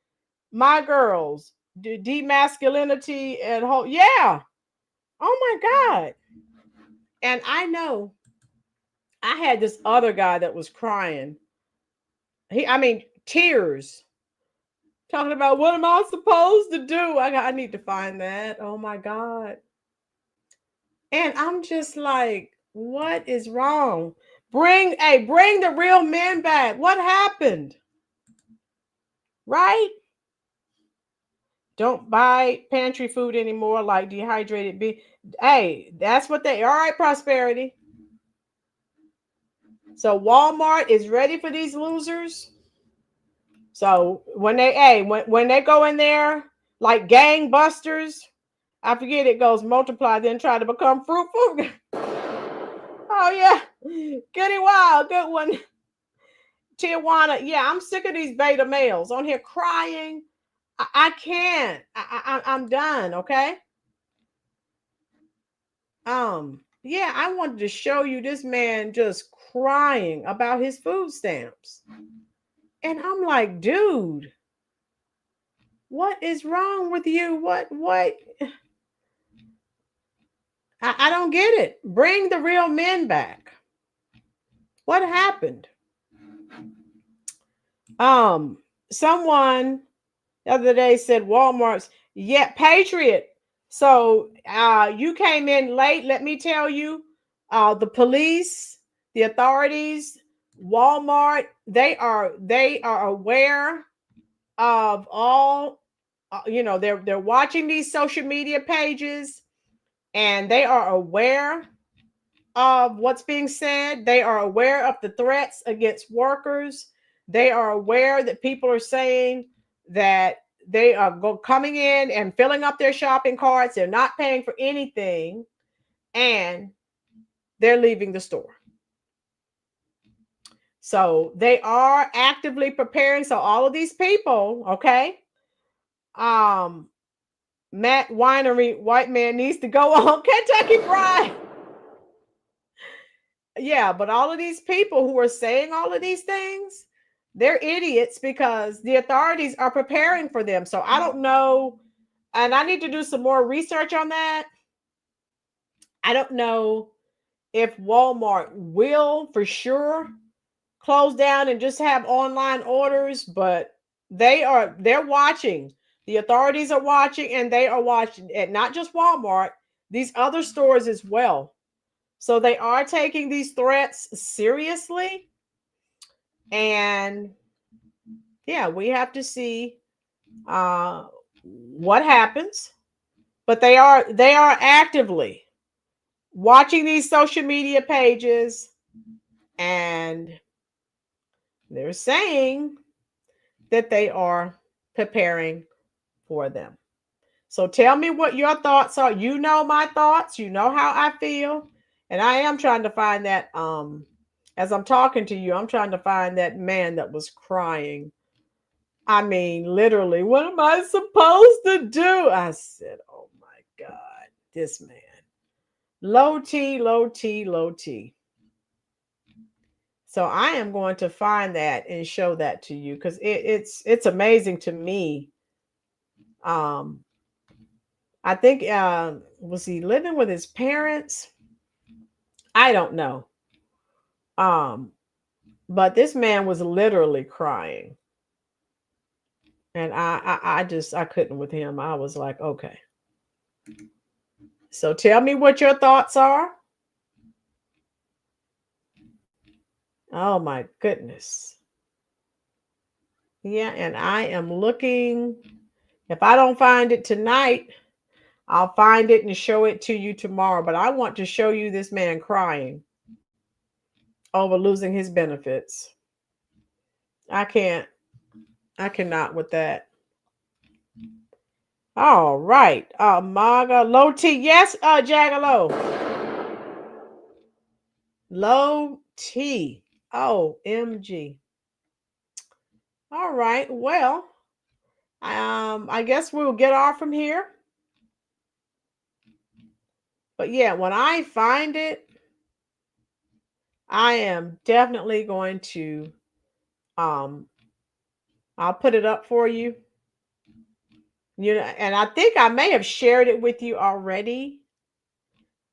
My girls, demasculinity and whole, yeah. Oh my God. And I know I had this other guy that was crying. Tears. Talking about what am I supposed to do? I need to find that. Oh my God. And I'm just like, what is wrong? Bring the real men back. What happened? Right? Don't buy pantry food anymore like dehydrated beef. Hey, that's what all right, Prosperity. So Walmart is ready for these losers. So when they go in there like gangbusters, I forget it goes multiply, then try to become fruitful. Oh yeah, Goody Wild, good one. Tijuana, yeah, I'm sick of these beta males on here crying. I can't. I'm done. Okay. Yeah, I wanted to show you this man just crying about his food stamps, and I'm like, dude, what is wrong with you? What? I don't get it. Bring the real men back. What happened? Someone the other day said Walmart's, yeah, Patriot. So you came in late. Let me tell you, the police, the authorities, Walmart, they are aware of all. They're watching these social media pages, and they are aware of what's being said. They are aware of the threats against workers. They are aware that people are saying that they are coming in and filling up their shopping carts. They're not paying for anything, and they're leaving the store. So they are actively preparing. So all of these people, okay, Matt Winery, white man needs to go on Kentucky Fried. Yeah, but all of these people who are saying all of these things, they're idiots because the authorities are preparing for them. So I don't know. And I need to do some more research on that. I don't know if Walmart will for sure close down and just have online orders, but they're watching. The authorities are watching, and they are watching at not just Walmart, these other stores as well. So they are taking these threats seriously. And yeah, we have to see what happens. But they are actively watching these social media pages, and they're saying that they are preparing for them. So tell me what your thoughts are. You know my thoughts. You know how I feel. And I am trying to find that, as I'm talking to you, I'm trying to find that man that was crying. I mean, literally, what am I supposed to do? I said, oh my God, this man. Low T, low T, low T. So I am going to find that and show that to you because it's amazing to me. I think was he living with his parents? I don't know. But this man was literally crying. And I couldn't with him. I was like, okay. So tell me what your thoughts are. Oh my goodness. Yeah, and I am looking. If I don't find it tonight, I'll find it and show it to you tomorrow. But I want to show you this man crying over losing his benefits. I cannot with that. All right. Maga low T. Yes, Jagalow. Low T. OMG. All right. Well, I guess we'll get off from here. But yeah, when I find it, I am definitely going to I'll put it up for you. You know, and I think I may have shared it with you already,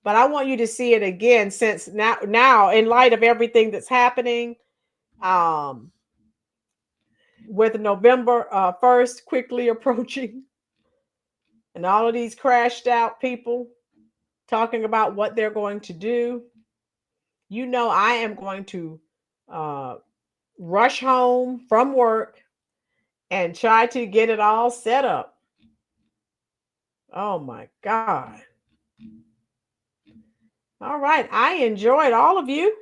but I want you to see it again since now in light of everything that's happening, with November 1st quickly approaching and all of these crashed out people talking about what they're going to do. You know, I am going to rush home from work and try to get it all set up. Oh my God. All right. I enjoyed all of you.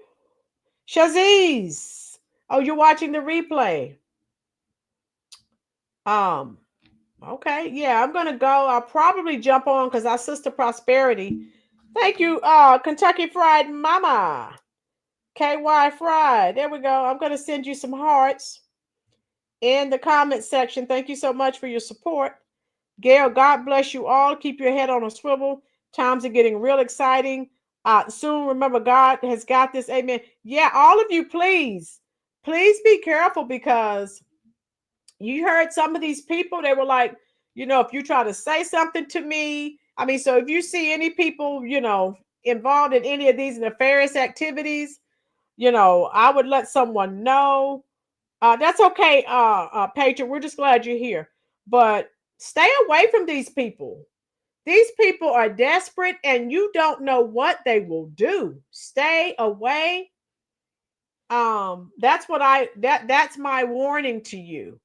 Shaziz. Oh, you're watching the replay. Okay. Yeah, I'm gonna go. I'll probably jump on because our sister Prosperity. Thank you, Kentucky Fried Mama. KY Fried. There we go. I'm gonna send you some hearts in the comment section. Thank you so much for your support. Gail, God bless you all. Keep your head on a swivel. Times are getting real exciting. Soon, remember, God has got this. Amen. Yeah, all of you, please be careful because you heard some of these people. They were like, you know, if you try to say something to me, I mean, so if you see any people, you know, involved in any of these nefarious activities, you know, I would let someone know. That's okay, Patriot. We're just glad you're here. But stay away from these people. These people are desperate and you don't know what they will do. Stay away. That's my warning to you.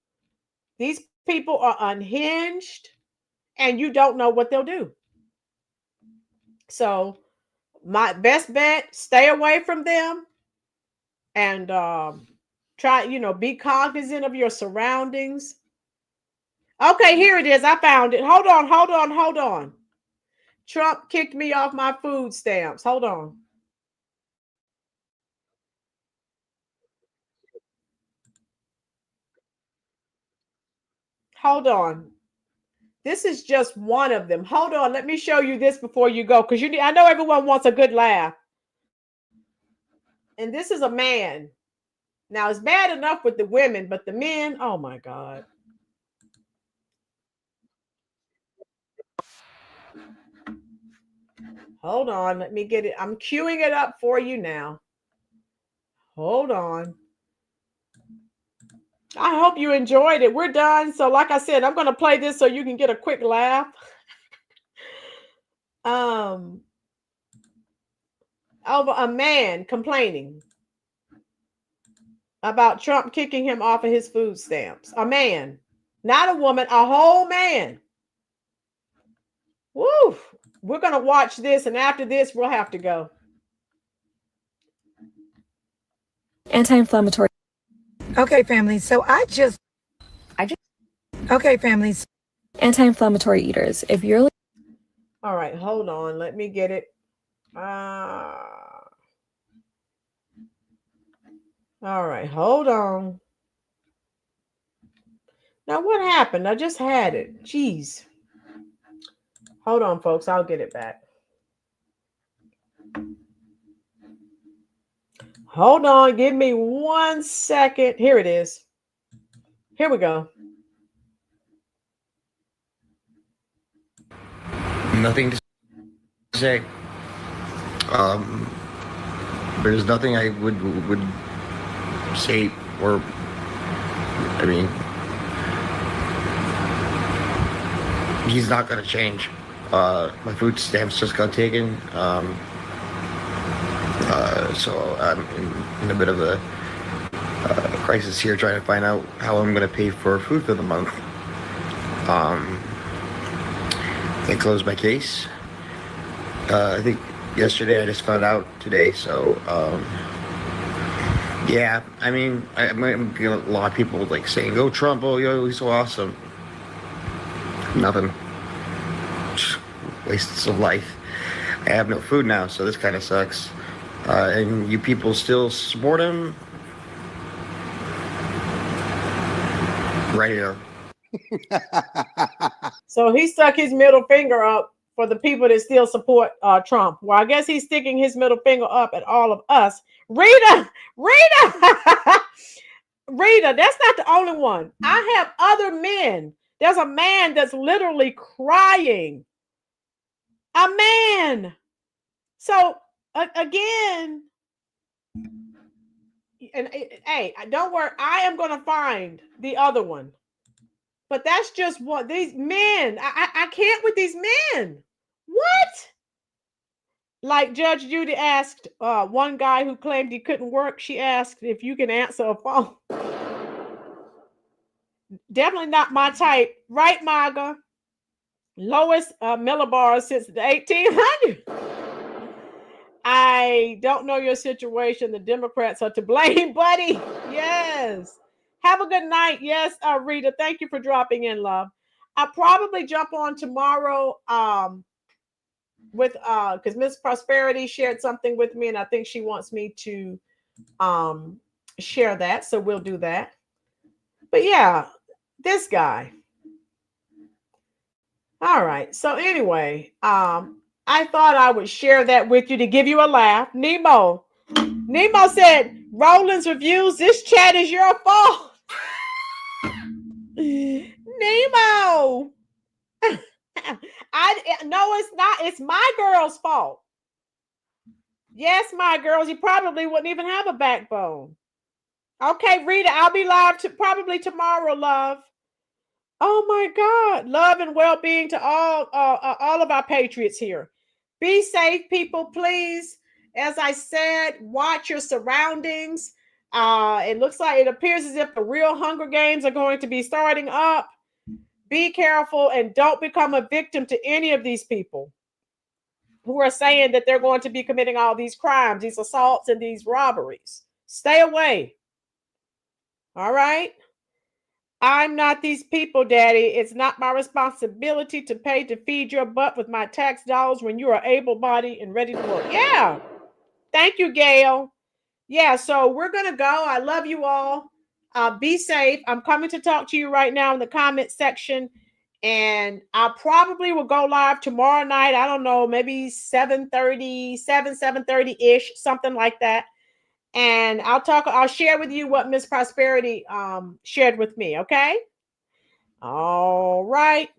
These people are unhinged and you don't know what they'll do. So my best bet, stay away from them and try, you know, be cognizant of your surroundings. Okay, here it is. I found it. Hold on. Trump kicked me off my food stamps. Hold on. Hold on. This is just one of them. Hold on. Let me show you this before you go. Because I know everyone wants a good laugh. And this is a man. Now, it's bad enough with the women, but the men, oh my God. Hold on. Let me get it. I'm queuing it up for you now. Hold on. I hope you enjoyed it. We're done. So like I said, I'm going to play this so you can get a quick laugh. Over a man complaining about Trump kicking him off of his food stamps. A man, not a woman, a whole man. Woo! We're going to watch this, and after this, we'll have to go. Anti-inflammatory. Okay, families. So okay, families. Anti-inflammatory eaters. If you're all right, hold on. Let me get it. All right, hold on. Now, what happened? I just had it. Jeez. Hold on, folks. I'll get it back. Hold on. Give me 1 second. Here it is. Here we go. Nothing to say. There's nothing I would say or, I mean, he's not going to change. My food stamps just got taken. So I'm in a bit of a crisis here trying to find out how I'm going to pay for food for the month. They closed my case. I think yesterday. I just found out today. So, yeah, I mean, I'm getting a lot of people like saying, "Go Trump! Oh, yo, he's so awesome." Nothing. Wastes of life. I have no food now, so this kind of sucks. And you people still support him? Right here. So he stuck his middle finger up for the people that still support Trump. Well, I guess he's sticking his middle finger up at all of us. Rita, Rita, that's not the only one. I have other men. There's a man that's literally crying. A man. So again, and hey, don't worry, I am going to find the other one. But that's just what these men, I can't with these men. What? Like Judge Judy asked one guy who claimed he couldn't work, she asked if you can answer a phone. Definitely not my type. Right, Marga? Lowest millibars since the 1800s. I don't know your situation. The Democrats are to blame, buddy. Yes. Have a good night. Yes, Rita, thank you for dropping in, love. I'll probably jump on tomorrow with because Miss Prosperity shared something with me, and I think she wants me to share that. So we'll do that. But yeah, this guy. All right. So anyway, I thought I would share that with you to give you a laugh. Nemo said, Rolynn's reviews, this chat is your fault. Nemo. No, it's not. It's my girl's fault. Yes, my girls. You probably wouldn't even have a backbone. Okay, Rita, I'll be live probably tomorrow, love. Oh my God. Love and well-being to all of our patriots here. Be safe, people, please. As I said, watch your surroundings. It appears as if the real Hunger Games are going to be starting up. Be careful and don't become a victim to any of these people who are saying that they're going to be committing all these crimes, these assaults, and these robberies. Stay away. All right? I'm not these people, Daddy. It's not my responsibility to pay to feed your butt with my tax dollars when you are able-bodied and ready to work. Yeah. Thank you, Gail. Yeah, so we're going to go. I love you all. Be safe. I'm coming to talk to you right now in the comment section. And I probably will go live tomorrow night. I don't know, maybe 7:30-ish, something like that. And I'll share with you what Miss Prosperity shared with me, okay? All right.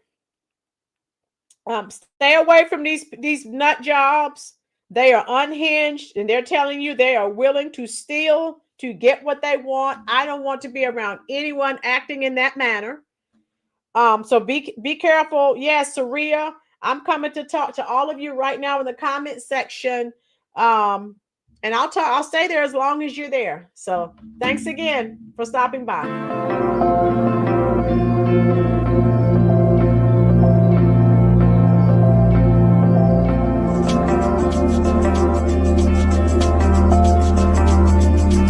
Stay away from these nut jobs. They are unhinged, and they're telling you they are willing to steal to get what they want. I don't want to be around anyone acting in that manner. So be careful. Yes, Saria, I'm coming to talk to all of you right now in the comment section. And I'll stay there as long as you're there. So thanks again for stopping by.